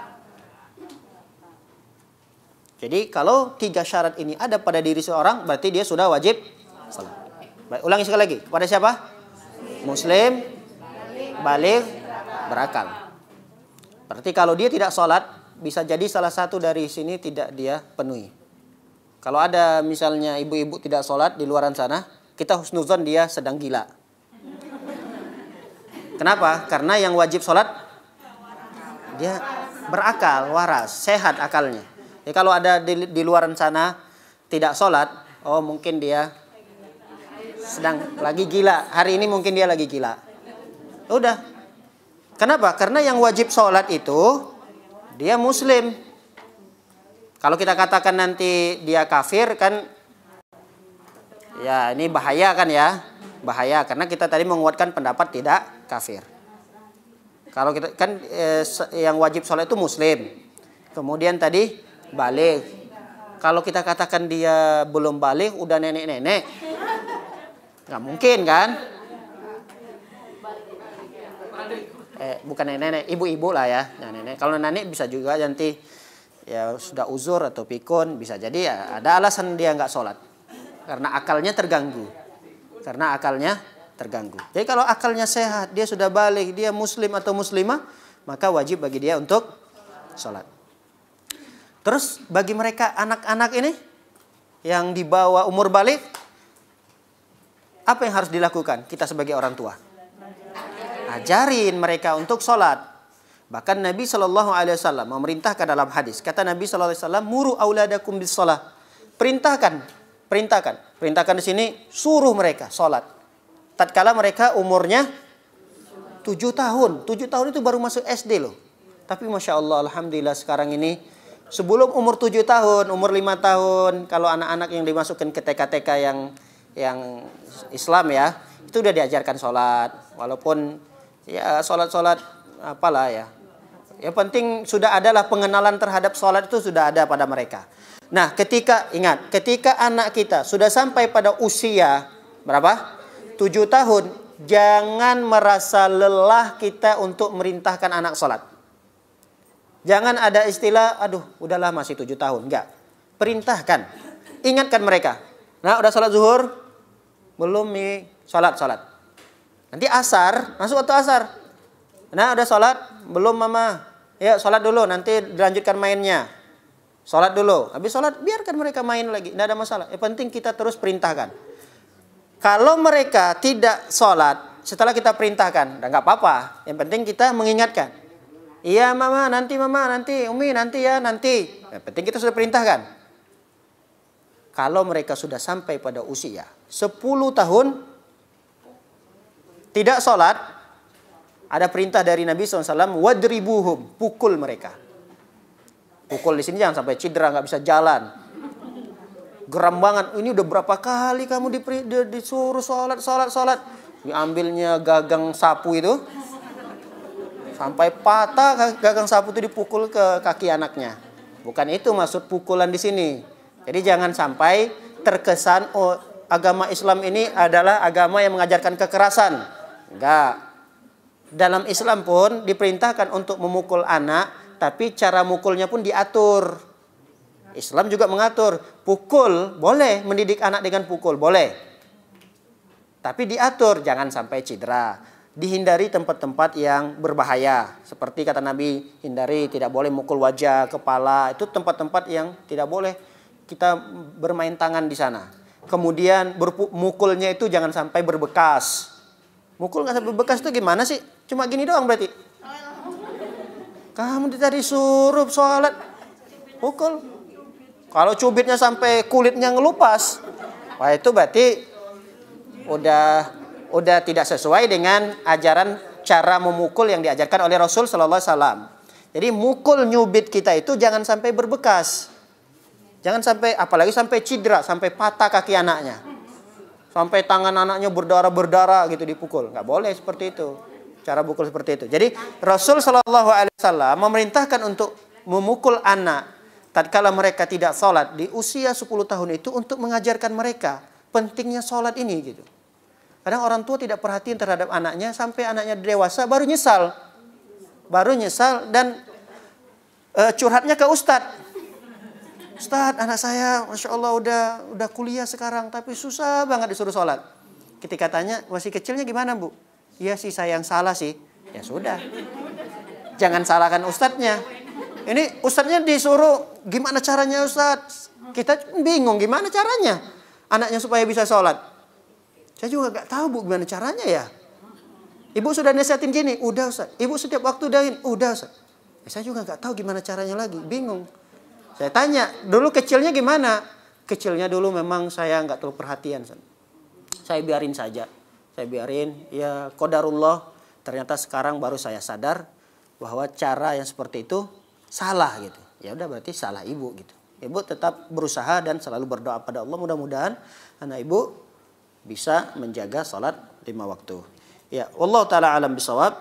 Jadi kalau 3 syarat ini ada pada diri seorang, berarti dia sudah wajib salat. Baik, ulangi sekali lagi. Kepada siapa? Muslim, baligh, berakal. Berarti kalau dia tidak sholat, bisa jadi salah satu dari sini tidak dia penuhi. Kalau ada misalnya ibu-ibu tidak sholat di luaran sana, kita husnuzon dia sedang gila. Kenapa? Karena yang wajib sholat, dia berakal, waras, sehat akalnya. Jadi kalau ada di luaran sana tidak sholat, oh mungkin dia sedang lagi gila. Hari ini mungkin dia lagi gila. Udah. Kenapa? Karena yang wajib sholat itu dia muslim. Kalau kita katakan nanti dia kafir kan, ya ini bahaya kan ya. Bahaya karena kita tadi menguatkan pendapat tidak kafir. Kalau kita kan yang wajib sholat itu muslim. Kemudian tadi baligh. Kalau kita katakan dia belum baligh, udah nenek-nenek, nggak mungkin kan? Bukan nenek, ibu-ibu lah ya. Nah, nenek. Kalau nenek bisa juga nanti ya sudah uzur atau pikun, bisa jadi ya ada alasan dia nggak sholat karena akalnya terganggu. Jadi kalau akalnya sehat, dia sudah balik, dia muslim atau muslimah, maka wajib bagi dia untuk sholat. Terus bagi mereka anak-anak ini yang di bawah umur balik, apa yang harus dilakukan kita sebagai orang tua? Ajarin mereka untuk sholat. Bahkan Nabi SAW memerintahkan dalam hadis. Kata Nabi SAW, muru auladakum bis sholat. Perintahkan di sini, suruh mereka sholat. Tatkala mereka umurnya 7 tahun. 7 tahun itu baru masuk SD loh. Tapi Masya Allah, Alhamdulillah sekarang ini, sebelum umur 7 tahun, umur 5 tahun, kalau anak-anak yang dimasukkan ke TK-TK yang Islam ya, itu udah diajarkan sholat. Walaupun ya sholat apalah ya. Yang penting sudah adalah pengenalan terhadap sholat itu sudah ada pada mereka. Nah, ketika anak kita sudah sampai pada usia berapa? 7 tahun, jangan merasa lelah kita untuk merintahkan anak sholat. Jangan ada istilah, aduh udahlah masih 7 tahun. Enggak. Perintahkan. Ingatkan mereka. Nah, udah sholat zuhur? Belum nih, sholat. Nanti asar, masuk waktu asar. Nah, udah sholat? Belum mama. Ya, sholat dulu, nanti dilanjutkan mainnya. Sholat dulu. Habis sholat, biarkan mereka main lagi. Tidak ada masalah. Yang penting kita terus perintahkan. Kalau mereka tidak sholat, setelah kita perintahkan, nggak apa-apa. Yang penting kita mengingatkan. Iya mama, nanti Umi, nanti ya, nanti. Yang penting kita sudah perintahkan. Kalau mereka sudah sampai pada usia 10 tahun, tidak sholat, ada perintah dari Nabi SAW, wadribuhum, pukul mereka. Pukul di sini jangan sampai cedera, nggak bisa jalan. Geram banget. Ini udah berapa kali kamu disuruh sholat. Diambilnya gagang sapu itu. Sampai patah gagang sapu itu dipukul ke kaki anaknya. Bukan itu maksud pukulan di sini. Jadi jangan sampai terkesan agama Islam ini adalah agama yang mengajarkan kekerasan. Enggak. Dalam Islam pun diperintahkan untuk memukul anak, tapi cara mukulnya pun diatur. Islam juga mengatur, pukul boleh, mendidik anak dengan pukul boleh. Tapi diatur, jangan sampai cedera. Dihindari tempat-tempat yang berbahaya. Seperti kata Nabi, hindari, tidak boleh mukul wajah, kepala. Itu tempat-tempat yang tidak boleh kita bermain tangan di sana. Kemudian mukulnya itu jangan sampai berbekas. Mukul nggak sampai berbekas itu gimana sih? Cuma gini doang berarti. Kamu tadi suruh sholat, pukul. Kalau cubitnya sampai kulitnya ngelupas, wah itu berarti udah tidak sesuai dengan ajaran cara memukul yang diajarkan oleh Rasul Sallallahu Alaihi Wasallam. Jadi mukul nyubit kita itu jangan sampai berbekas, jangan sampai, apalagi sampai cedera, sampai patah kaki anaknya, sampai tangan anaknya berdarah gitu dipukul, nggak boleh seperti itu. Cara pukul seperti itu. Jadi Rasul Sallallahu Alaihi Wasallam memerintahkan untuk memukul anak tatkala mereka tidak sholat di usia 10 tahun itu untuk mengajarkan mereka pentingnya sholat ini gitu. Kadang orang tua tidak perhatian terhadap anaknya sampai anaknya dewasa baru nyesal dan curhatnya ke ustadz. Ustadz, anak saya Masya Allah udah kuliah sekarang tapi susah banget disuruh sholat. Ketika tanya masih kecilnya gimana bu? Iya sih saya yang salah sih. Ya sudah, jangan salahkan ustadznya. Ini ustadznya disuruh gimana caranya ustadz? Kita bingung gimana caranya anaknya supaya bisa sholat. Saya juga gak tahu bu gimana caranya ya. Ibu sudah nasihatin gini, udah ustadz. Ibu setiap waktu udahin, udah ustadz. Saya juga gak tahu gimana caranya lagi, bingung. Saya tanya, dulu kecilnya gimana? Kecilnya dulu memang saya gak terlalu perhatian. Saya biarin saja. Saya biarin, ya qadarullah. Ternyata sekarang baru saya sadar bahwa cara yang seperti itu salah gitu. Ya udah berarti salah ibu gitu. Ibu tetap berusaha dan selalu berdoa pada Allah, mudah-mudahan anak ibu bisa menjaga salat 5 waktu. Ya, wallahu taala alam bisawab.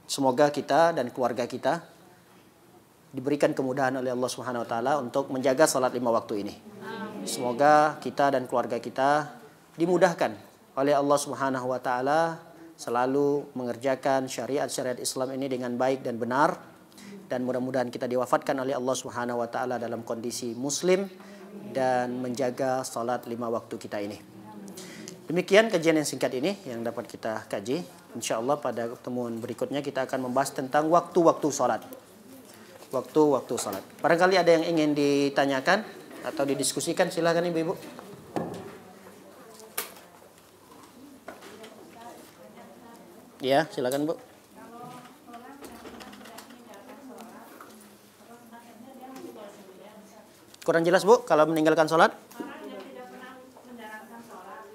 Semoga kita dan keluarga kita diberikan kemudahan oleh Allah Subhanahu wa taala untuk menjaga salat 5 waktu ini. Semoga kita dan keluarga kita dimudahkan oleh Allah Subhanahu wa taala selalu mengerjakan syariat-syariat Islam ini dengan baik dan benar, dan mudah-mudahan kita diwafatkan oleh Allah Subhanahu wa taala dalam kondisi muslim dan menjaga salat 5 waktu kita ini. Demikian kajian yang singkat ini yang dapat kita kaji. Insyaallah pada pertemuan berikutnya kita akan membahas tentang waktu-waktu salat. Waktu-waktu salat. Barangkali ada yang ingin ditanyakan atau didiskusikan, silakan Ibu-ibu. Ya, silakan Bu. Kurang jelas Bu, kalau meninggalkan sholat? Orang yang tidak pernah menjalankan sholat,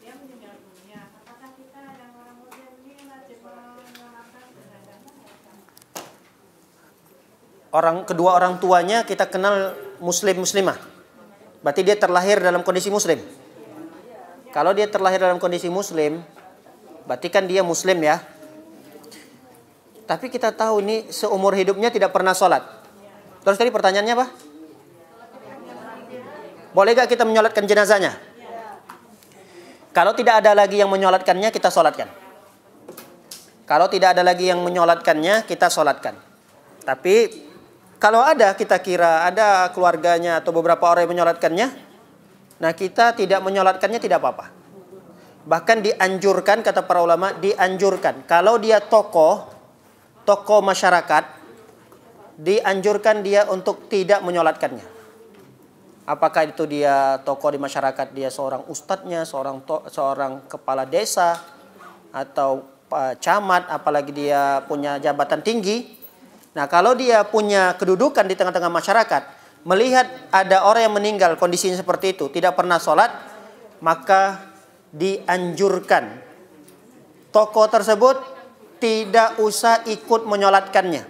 dia meninggal dunia. Apakah kita yang orang muslim ini wajib menyelamatkan jenazahnya? Kedua orang tuanya kita kenal muslimah. Berarti dia terlahir dalam kondisi muslim. Kalau dia terlahir dalam kondisi muslim, berarti kan dia muslim ya. Tapi kita tahu ini seumur hidupnya tidak pernah sholat. Terus tadi pertanyaannya apa? Boleh gak kita menyolatkan jenazahnya? Kalau tidak ada lagi yang menyolatkannya, kita sholatkan. Kalau tidak ada lagi yang menyolatkannya, kita sholatkan. Tapi kalau ada, kita kira ada keluarganya atau beberapa orang yang menyolatkannya, nah kita tidak menyolatkannya tidak apa-apa. Bahkan dianjurkan, kata para ulama, dianjurkan. Kalau dia tokoh masyarakat, dianjurkan dia untuk tidak menyolatkannya. Apakah itu dia tokoh di masyarakat, dia seorang ustadznya, seorang kepala desa, atau camat, apalagi dia punya jabatan tinggi. Nah, kalau dia punya kedudukan di tengah-tengah masyarakat, melihat ada orang yang meninggal kondisinya seperti itu, tidak pernah sholat, maka dianjurkan tokoh tersebut tidak usah ikut menyolatkannya.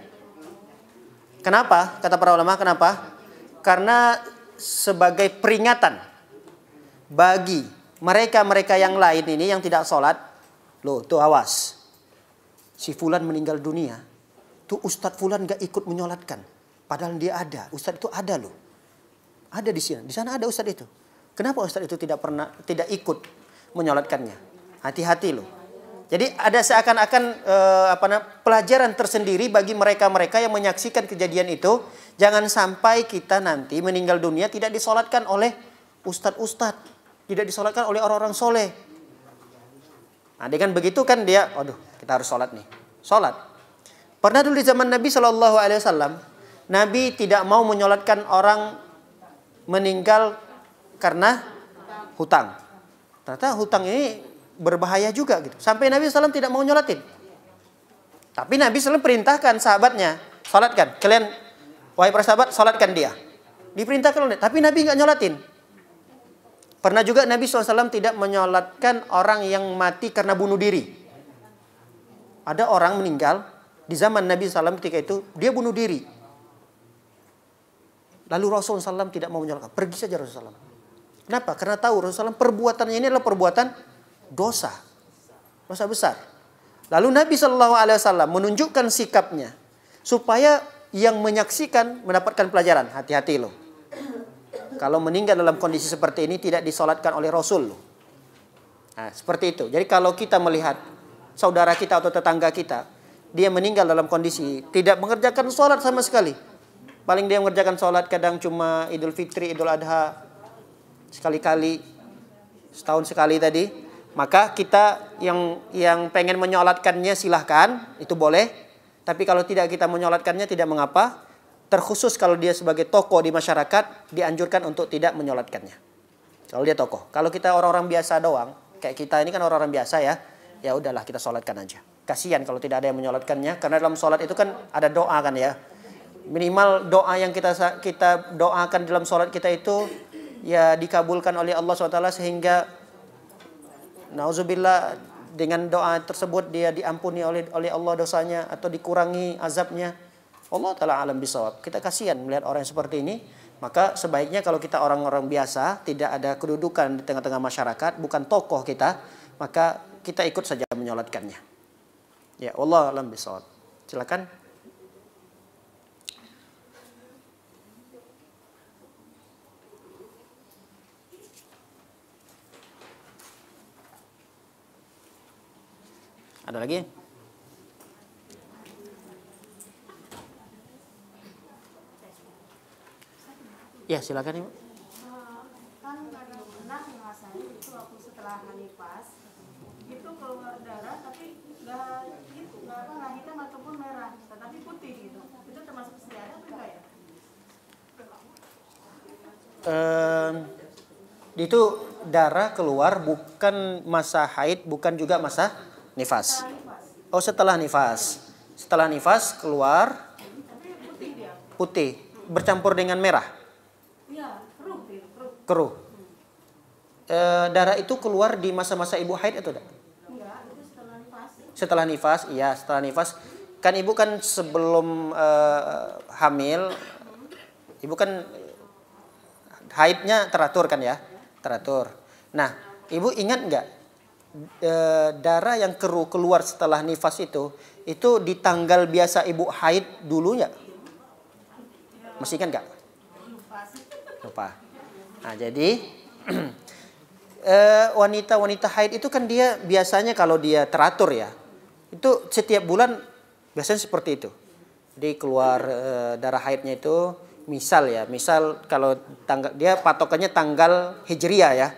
Kenapa? Kata para ulama, kenapa? Karena sebagai peringatan bagi mereka-mereka yang lain ini yang tidak sholat. Loh, tuh awas, si fulan meninggal dunia, tuh Ustadz fulan gak ikut menyolatkan, padahal dia ada. Ustadz itu ada loh, ada di sini, di sana ada Ustadz itu. Kenapa Ustadz itu tidak ikut menyolatkannya? Hati-hati loh. Jadi ada seakan-akan pelajaran tersendiri bagi mereka-mereka yang menyaksikan kejadian itu. Jangan sampai kita nanti meninggal dunia tidak disolatkan oleh ustadz-ustadz, tidak disolatkan oleh orang-orang soleh. Nah, dengan begitu kan dia, aduh, kita harus sholat nih. Sholat. Pernah dulu di zaman Nabi SAW, Nabi tidak mau menyolatkan orang meninggal karena hutang. Ternyata hutang ini berbahaya juga gitu. Sampai Nabi SAW tidak mau nyolatin. Tapi Nabi SAW perintahkan sahabatnya, sholatkan. Kalian, wahai para sahabat, sholatkan dia. Diperintahkan oleh, tapi Nabi nggak nyolatin. Pernah juga Nabi SAW tidak menyolatkan orang yang mati karena bunuh diri. Ada orang meninggal di zaman Nabi SAW ketika itu, dia bunuh diri. Lalu Rasulullah SAW tidak mau menyolatkan. Pergi saja Rasulullah SAW. Kenapa? Karena tahu Rasulullah SAW perbuatannya ini adalah perbuatan dosa besar. Lalu Nabi SAW menunjukkan sikapnya supaya yang menyaksikan mendapatkan pelajaran. Hati-hati loh. Kalau meninggal dalam kondisi seperti ini tidak disolatkan oleh Rasul loh. Nah, seperti itu. Jadi kalau kita melihat saudara kita atau tetangga kita, dia meninggal dalam kondisi tidak mengerjakan sholat sama sekali. Paling dia mengerjakan sholat kadang cuma Idul Fitri, Idul Adha, sekali-kali, setahun sekali tadi. Maka kita yang pengen menyolatkannya silahkan, itu boleh. Tapi kalau tidak kita menyolatkannya tidak mengapa. Terkhusus kalau dia sebagai tokoh di masyarakat, dianjurkan untuk tidak menyolatkannya. Kalau dia tokoh. Kalau kita orang-orang biasa doang, kayak kita ini kan orang-orang biasa ya, ya udahlah kita sholatkan aja. Kasihan kalau tidak ada yang menyolatkannya, karena dalam sholat itu kan ada doa kan ya. Minimal doa yang kita doakan dalam sholat kita itu ya dikabulkan oleh Allah SWT, sehingga nauzubillah dengan doa tersebut dia diampuni oleh Allah dosanya atau dikurangi azabnya. Allah Ta'ala alam bisawab. Kita kasihan melihat orang yang seperti ini. Maka sebaiknya kalau kita orang-orang biasa, tidak ada kedudukan di tengah-tengah masyarakat, bukan tokoh kita, maka kita ikut saja menyolatkannya. Ya, Allah alam bisawab. Silakan. Ada lagi? Ya, silakan Ibu. Kan kadang pernah ngerasain itu waktu setelah nifas itu keluar darah tapi nggak gitu, nggak hitam ataupun merah, tetapi putih gitu. Itu termasuk istiadat atau enggak ya? Itu darah keluar bukan masa haid, bukan juga masa nifas. Oh, setelah nifas. Setelah nifas keluar Tapi putih dia. putih bercampur dengan merah, Iya, keruh gitu, keruh. keruh. Darah itu keluar di masa-masa ibu haid atau tidak? Enggak, itu setelah nifas. Setelah nifas, iya setelah nifas. Kan ibu kan sebelum hamil, ibu kan haidnya teratur kan ya, teratur. Nah, ibu ingat nggak darah yang keluar setelah nifas itu di tanggal biasa ibu haid dulunya? Masih ingat nggak? Lupa. Nah, jadi wanita-wanita haid itu kan dia biasanya kalau dia teratur ya, itu setiap bulan biasanya seperti itu. Jadi keluar darah haidnya itu misal kalau tanggal dia patokannya tanggal hijriah ya,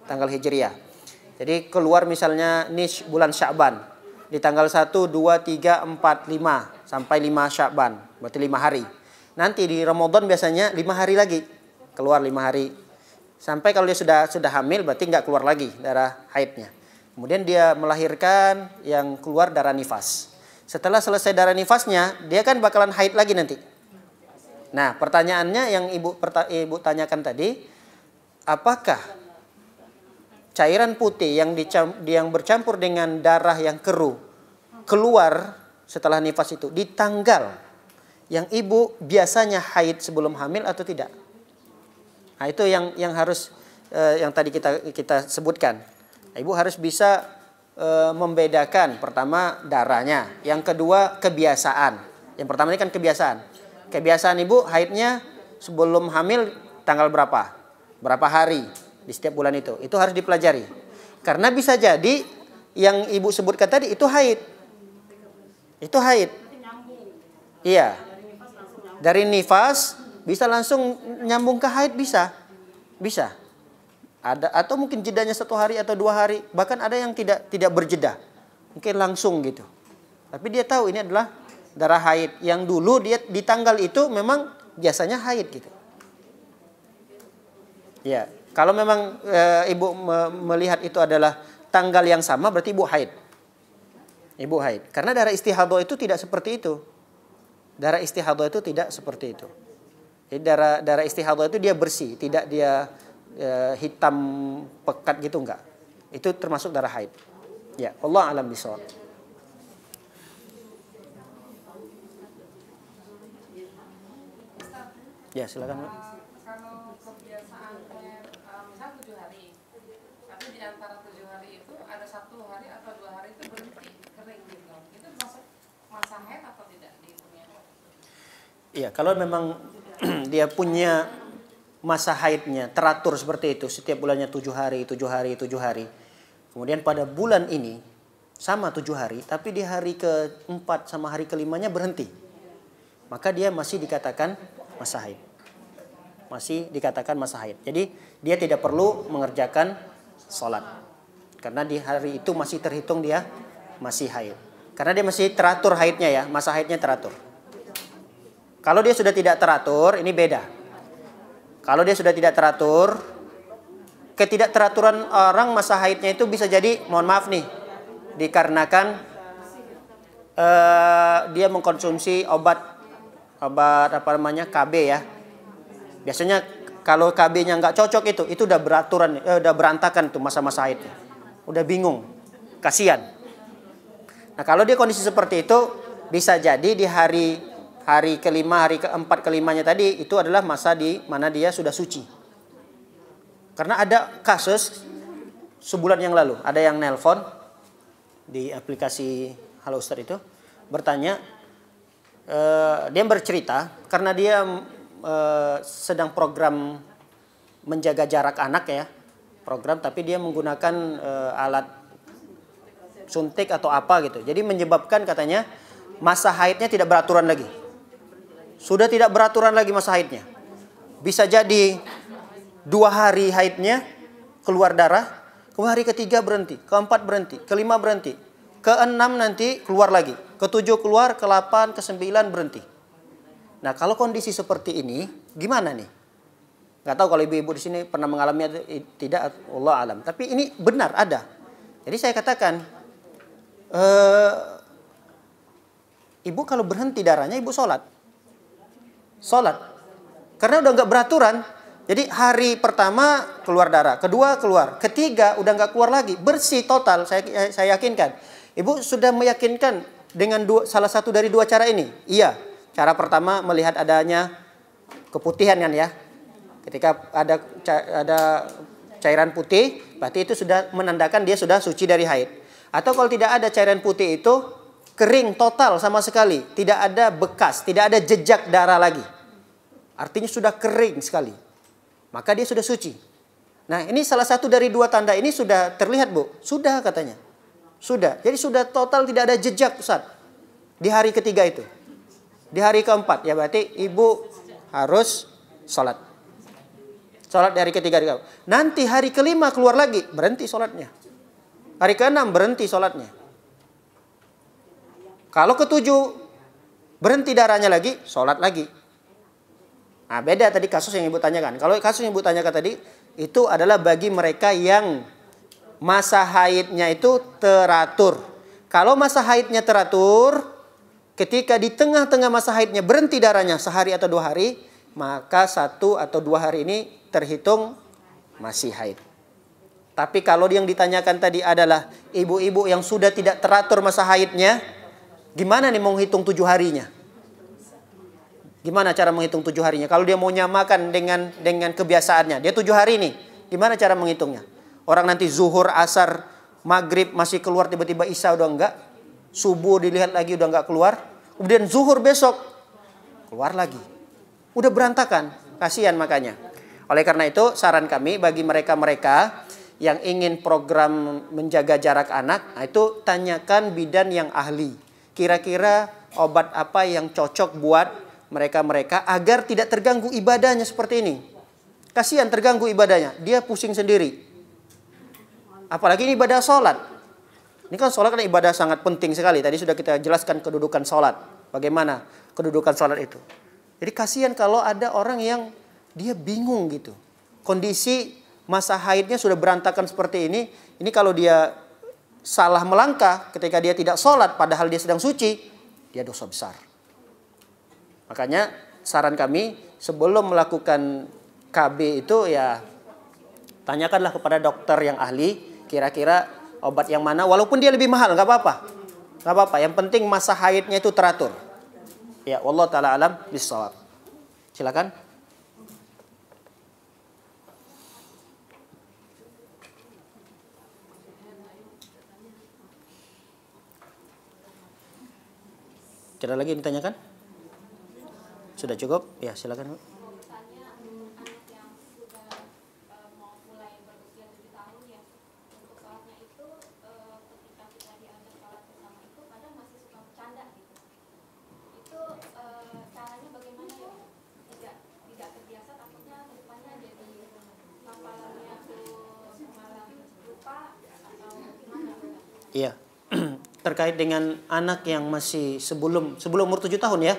tanggal hijriah. Jadi keluar misalnya ini bulan Sya'ban di tanggal 1, 2, 3, 4, 5 sampai 5 Sya'ban, berarti 5 hari. Nanti di Ramadan biasanya 5 hari lagi keluar 5 hari. Sampai kalau dia sudah hamil berarti nggak keluar lagi darah haidnya. Kemudian dia melahirkan yang keluar darah nifas. Setelah selesai darah nifasnya, dia kan bakalan haid lagi nanti. Nah, pertanyaannya yang ibu tanyakan tadi, apakah cairan putih yang bercampur dengan darah yang keruh keluar setelah nifas itu di tanggal yang ibu biasanya haid sebelum hamil atau tidak? Nah, itu yang harus yang tadi kita sebutkan. Nah, ibu harus bisa membedakan pertama darahnya, yang kedua kebiasaan. Yang pertama ini kan kebiasaan. Kebiasaan ibu haidnya sebelum hamil tanggal berapa? Berapa hari di setiap bulan itu? Itu harus dipelajari. Karena bisa jadi yang ibu sebutkan tadi itu haid. Itu haid. Iya. Dari nifas bisa langsung nyambung ke haid bisa. Bisa. Ada atau mungkin jedanya 1 hari atau 2 hari, bahkan ada yang tidak berjeda, mungkin langsung gitu. Tapi dia tahu ini adalah darah haid yang dulu dia di tanggal itu memang biasanya haid gitu. Ya, kalau memang ibu melihat itu adalah tanggal yang sama berarti ibu haid. Ibu haid. Karena darah istihadhah itu tidak seperti itu. Darah istihadhah itu tidak seperti itu. Jadi darah istihadhah itu dia bersih, tidak dia hitam pekat gitu, enggak. Itu termasuk darah haid. Ya, Allah alam bishawab. Ya, silakan. Kalau kebiasaannya misal 7 hari, tapi di antara 7 hari itu ada 1 hari atau 2 hari itu berhenti kering gitu, itu masuk masa haid atau tidak dihitungnya? Iya, kalau memang dia punya masa haidnya teratur seperti itu, setiap bulannya 7 hari, 7 hari, 7 hari. Kemudian pada bulan ini sama 7 hari, tapi di hari ke-4 sama hari ke-5-nya berhenti. Maka dia masih dikatakan masa haid. Masih dikatakan masa haid. Jadi dia tidak perlu mengerjakan sholat. Karena di hari itu masih terhitung dia masih haid. Karena dia masih teratur haidnya ya, masa haidnya teratur. Kalau dia sudah tidak teratur, ini beda. Kalau dia sudah tidak teratur, ketidakteraturan orang masa haidnya itu bisa jadi, mohon maaf nih, dikarenakan dia mengkonsumsi obat apa namanya KB ya. Biasanya kalau KB-nya nggak cocok itu udah udah berantakan tuh masa-masa haidnya, udah bingung, kasihan. Nah kalau dia kondisi seperti itu, bisa jadi di hari ke-5, hari ke-4, ke-5-nya tadi itu adalah masa di mana dia sudah suci. Karena ada kasus sebulan yang lalu, ada yang nelpon di aplikasi Halo Ustaz itu, bertanya, dia bercerita karena dia sedang program menjaga jarak anak ya, program, tapi dia menggunakan alat suntik atau apa gitu. Jadi menyebabkan katanya masa haidnya tidak beraturan lagi. Sudah tidak beraturan lagi masa haidnya. Bisa jadi 2 hari haidnya keluar darah, kemudian hari ketiga berhenti, keempat berhenti, kelima berhenti, keenam nanti keluar lagi, ketujuh keluar, ke-8, ke-9 berhenti. Nah kalau kondisi seperti ini gimana nih? Nggak tahu kalau ibu-ibu di sini pernah mengalami atau tidak, Allah alam. Tapi ini benar ada. Jadi saya katakan, ibu kalau berhenti darahnya ibu sholat. Karena udah nggak beraturan. Jadi hari pertama keluar darah, kedua keluar, ketiga udah nggak keluar lagi, bersih total. Saya yakinkan. Ibu sudah meyakinkan dengan salah satu dari 2 cara ini. Iya. Cara pertama melihat adanya keputihan kan ya. Ketika ada cairan putih, berarti itu sudah menandakan dia sudah suci dari haid. Atau kalau tidak ada cairan putih itu kering total sama sekali, tidak ada bekas, tidak ada jejak darah lagi. Artinya sudah kering sekali. Maka dia sudah suci. Nah, ini salah satu dari 2 tanda ini sudah terlihat, Bu. Sudah katanya. Sudah. Jadi sudah total tidak ada jejak, Ustaz. Di hari ketiga itu. Di hari keempat, ya berarti ibu harus sholat. Sholat di hari ketiga. Nanti hari kelima keluar lagi, berhenti sholatnya. Hari keenam berhenti sholatnya. Kalau ketujuh berhenti darahnya lagi, sholat lagi. Nah beda tadi kasus yang ibu tanyakan. Kalau kasus yang ibu tanyakan tadi, itu adalah bagi mereka yang masa haidnya itu teratur. Kalau masa haidnya teratur, ketika di tengah-tengah masa haidnya berhenti darahnya sehari atau 2 hari, maka 1 atau 2 hari ini terhitung masih haid. Tapi kalau yang ditanyakan tadi adalah ibu-ibu yang sudah tidak teratur masa haidnya, gimana nih mau hitung 7 harinya? Gimana cara menghitung 7 harinya? Kalau dia mau nyamakan dengan kebiasaannya, dia 7 hari nih, gimana cara menghitungnya? Orang nanti zuhur, asar, maghrib masih keluar, tiba-tiba isya udah enggak, subuh dilihat lagi udah enggak keluar, kemudian zuhur besok keluar lagi, udah berantakan, kasihan makanya. Oleh karena itu saran kami bagi mereka-mereka yang ingin program menjaga jarak anak, nah itu tanyakan bidan yang ahli. Kira-kira obat apa yang cocok buat mereka-mereka agar tidak terganggu ibadahnya seperti ini. Kasihan terganggu ibadahnya, dia pusing sendiri. Apalagi ini ibadah sholat. Ini kan sholat kan ibadah sangat penting sekali. Tadi sudah kita jelaskan kedudukan sholat. Bagaimana kedudukan sholat itu. Jadi kasihan kalau ada orang yang dia bingung gitu. Kondisi masa haidnya sudah berantakan seperti ini. Ini kalau dia salah melangkah ketika dia tidak sholat padahal dia sedang suci, dia dosa besar. Makanya saran kami sebelum melakukan KB itu ya tanyakanlah kepada dokter yang ahli kira-kira obat yang mana, walaupun dia lebih mahal nggak apa-apa, yang penting masa haidnya itu teratur. Ya wallahu taala alam bissawab. Silakan. Ada lagi yang ditanyakan? Sudah cukup? Ya silakan. Iya. Terkait dengan anak yang masih sebelum umur 7 tahun ya.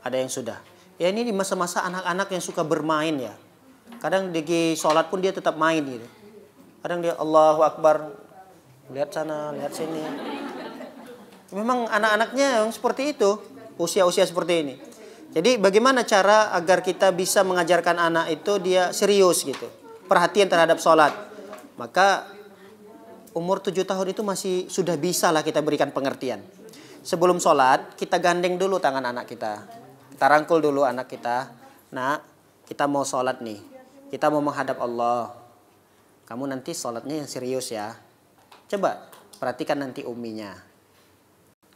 Ada yang sudah. Ya ini di masa-masa anak-anak yang suka bermain ya. Kadang di sholat pun dia tetap main gitu. Kadang dia Allahu Akbar, lihat sana, lihat sini. Memang anak-anaknya yang seperti itu, usia-usia seperti ini. Jadi bagaimana cara agar kita bisa mengajarkan anak itu dia serius gitu, perhatian terhadap sholat. Maka umur 7 tahun itu masih sudah bisa lah kita berikan pengertian. Sebelum sholat kita gandeng dulu tangan anak kita. Kita rangkul dulu anak kita. Nah, kita mau sholat nih. Kita mau menghadap Allah. Kamu nanti sholatnya yang serius ya. Coba perhatikan nanti uminya.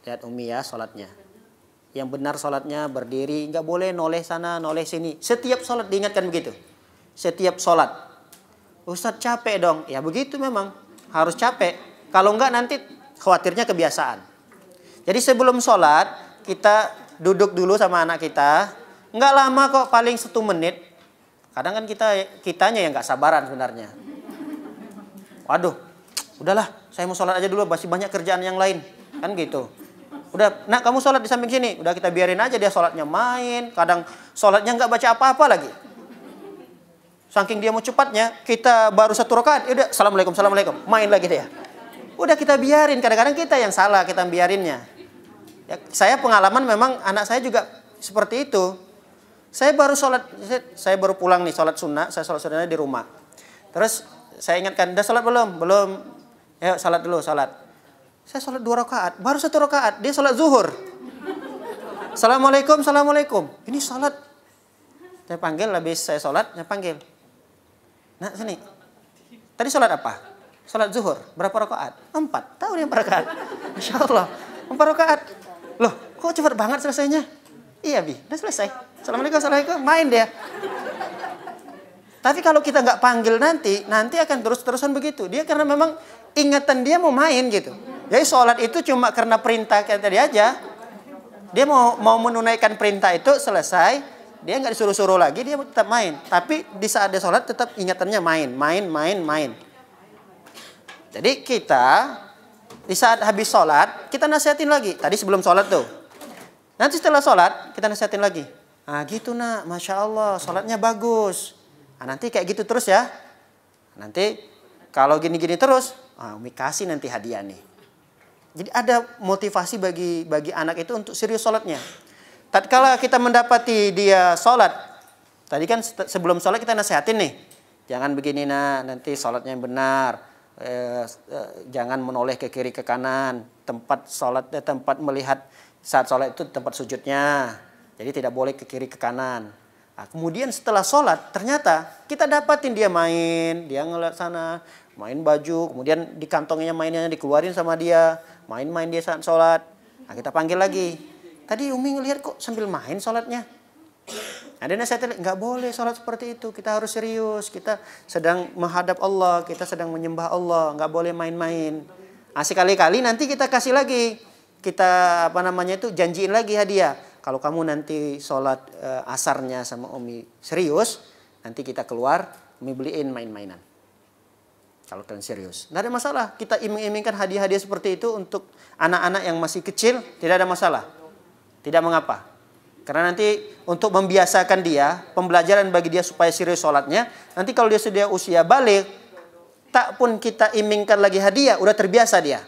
Lihat umi ya sholatnya. Yang benar sholatnya berdiri. Nggak boleh noleh sana, noleh sini. Setiap sholat diingatkan begitu. Setiap sholat. Ustadz capek dong. Ya begitu memang, harus capek. Kalau enggak nanti khawatirnya kebiasaan. Jadi sebelum sholat kita duduk dulu sama anak kita. Enggak lama kok, paling 1 menit. Kadang kan kitanya yang enggak sabaran sebenarnya. Waduh, udahlah saya mau sholat aja dulu, masih banyak kerjaan yang lain. Kan gitu. Udah, nak kamu sholat di samping sini. Udah kita biarin aja dia sholatnya main. Kadang sholatnya enggak baca apa-apa lagi. Saking dia mau cepatnya, kita baru 1 rakaat, udah assalamualaikum, assalamualaikum, main lagi dia. Udah kita biarin, kadang-kadang kita yang salah, kita biarinnya. Ya, saya pengalaman memang anak saya juga seperti itu. Saya baru sholat, saya baru pulang nih sholat sunnah, saya sholat sunnahnya di rumah. Terus saya ingatkan, udah sholat belum? Belum. Ayo sholat dulu, sholat. Saya sholat 2 rakaat, baru 1 rakaat, dia sholat zuhur. Assalamualaikum, assalamualaikum. Ini sholat. Saya panggil, habis saya sholat, saya panggil. Nah sini, tadi sholat apa? Sholat zuhur, berapa rakaat? 4, tahu dia 4 rakaat. Masya Allah, 4 rakaat. Loh, kok cepat banget selesainya? Iya Bi, udah selesai. Assalamualaikum, assalamualaikum, main dia. Tapi kalau kita nggak panggil nanti akan terus-terusan begitu. Dia karena memang ingatan dia mau main gitu. Jadi sholat itu cuma karena perintah kayak tadi aja. Dia mau menunaikan perintah itu selesai, dia nggak disuruh-suruh lagi, dia tetap main. Tapi di saat dia sholat tetap ingatannya main. Jadi kita di saat habis sholat kita nasihatin lagi. Tadi sebelum sholat tuh. Nanti setelah sholat kita nasihatin lagi. Ah gitu nak, masya Allah, sholatnya bagus. Nah, nanti kayak gitu terus ya. Nanti kalau gini-gini terus, Umi kasih nanti hadiah nih. Jadi ada motivasi bagi anak itu untuk serius sholatnya. Tatkala kita mendapati dia sholat, tadi kan sebelum sholat kita nasihatin nih, jangan begini nak, nanti sholatnya yang benar, jangan menoleh ke kiri ke kanan, tempat melihat saat sholat itu tempat sujudnya, jadi tidak boleh ke kiri ke kanan. Nah, kemudian setelah sholat ternyata kita dapatin dia main, dia ngeliat sana, main baju, kemudian di kantongnya mainnya dikeluarin sama dia, main dia saat sholat. Nah, kita panggil lagi. Tadi Umi ngelihat kok sambil main sholatnya. Ada nasihatnya, nggak boleh sholat seperti itu. Kita harus serius. Kita sedang menghadap Allah, kita sedang menyembah Allah, nggak boleh main-main. Nah, sekali-kali nanti kita kasih lagi, kita janjiin lagi hadiah. Kalau kamu nanti sholat asarnya sama Umi serius, nanti kita keluar, Umi beliin main-mainan. Kalau kalian serius, nggak ada masalah. Kita iming-imingkan hadiah-hadiah seperti itu untuk anak-anak yang masih kecil, tidak ada masalah. Tidak mengapa. Karena nanti untuk membiasakan dia, pembelajaran bagi dia supaya serius sholatnya, nanti kalau dia sudah usia balik, tak pun kita imingkan lagi hadiah, udah terbiasa dia.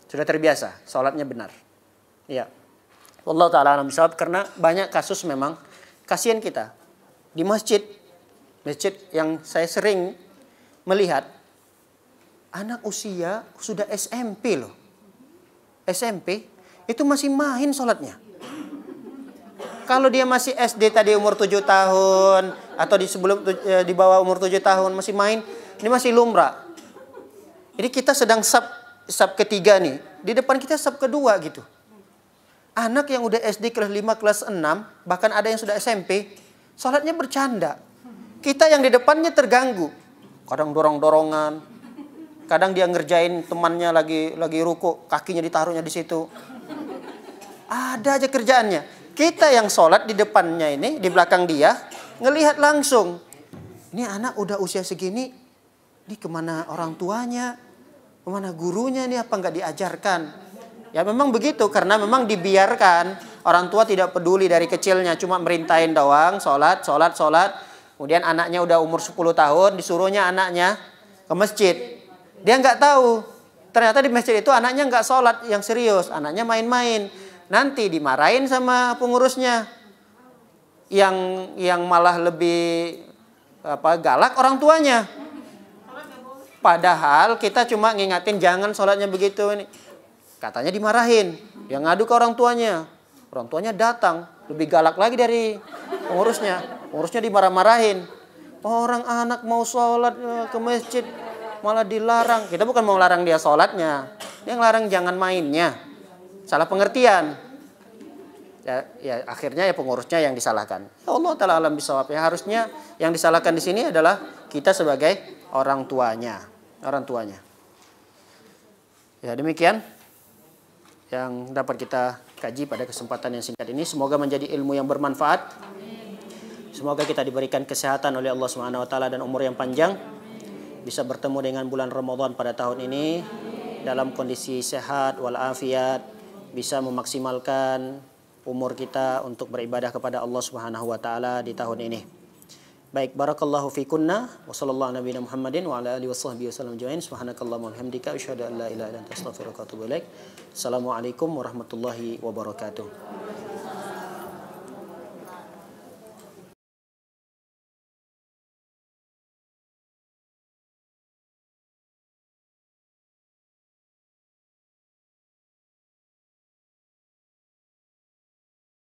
Sudah terbiasa, sholatnya benar. Ya. Wallahu ta'ala alam bishawab, karena banyak kasus memang, kasihan kita. Di masjid yang saya sering melihat, anak usia sudah SMP loh. SMP, itu masih main sholatnya. Kalau dia masih SD tadi umur 7 tahun atau di bawah umur 7 tahun masih main, ini masih lumrah. Jadi kita sedang sub ketiga nih, di depan kita sub kedua gitu. Anak yang udah SD kelas 5, kelas 6, bahkan ada yang sudah SMP, sholatnya bercanda. Kita yang di depannya terganggu. Kadang dorong-dorongan, kadang dia ngerjain temannya lagi ruku, kakinya ditaruhnya di situ. Ada aja kerjaannya. Kita yang sholat di depannya ini, di belakang dia, ngelihat langsung. Ini anak udah usia segini, ini kemana orang tuanya, kemana gurunya, ini apa nggak diajarkan? Ya memang begitu, karena memang dibiarkan. Orang tua tidak peduli dari kecilnya, cuma merintahin doang, sholat. Kemudian anaknya udah umur 10 tahun, disuruhnya anaknya ke masjid. Dia nggak tahu, ternyata di masjid itu anaknya nggak sholat yang serius, anaknya main-main. Nanti dimarahin sama pengurusnya. Yang malah lebih galak orang tuanya. Padahal kita cuma ngingatin jangan sholatnya begitu ini. Katanya dimarahin. Dia ngadu ke orang tuanya. Orang tuanya datang, lebih galak lagi dari pengurusnya. Pengurusnya dimarah-marahin. Orang anak mau sholat ke masjid malah dilarang. Kita bukan mau larang dia sholatnya, dia ngelarang jangan mainnya. Salah pengertian. ya akhirnya ya pengurusnya yang disalahkan. Ya Allah taala alam bisawab. Ya harusnya yang disalahkan di sini adalah kita sebagai orang tuanya. Ya demikian yang dapat kita kaji pada kesempatan yang singkat ini. Semoga menjadi ilmu yang bermanfaat. Semoga kita diberikan kesehatan oleh Allah Subhanahu wa taala dan umur yang panjang. Bisa bertemu dengan bulan Ramadan pada tahun ini dalam kondisi sehat walafiat, bisa memaksimalkan umur kita untuk beribadah kepada Allah Subhanahu wa taala di tahun ini. Baik, barakallahu fikunna wa sallallahu nabiyana Muhammadin wa ala alihi washabbihi wasallam ajmain. Subhanakallahumma wa bihamdika asyhadu an la ilaha illa anta astaghfiruka wa atubu ilaik. Assalamualaikum warahmatullahi wabarakatuh.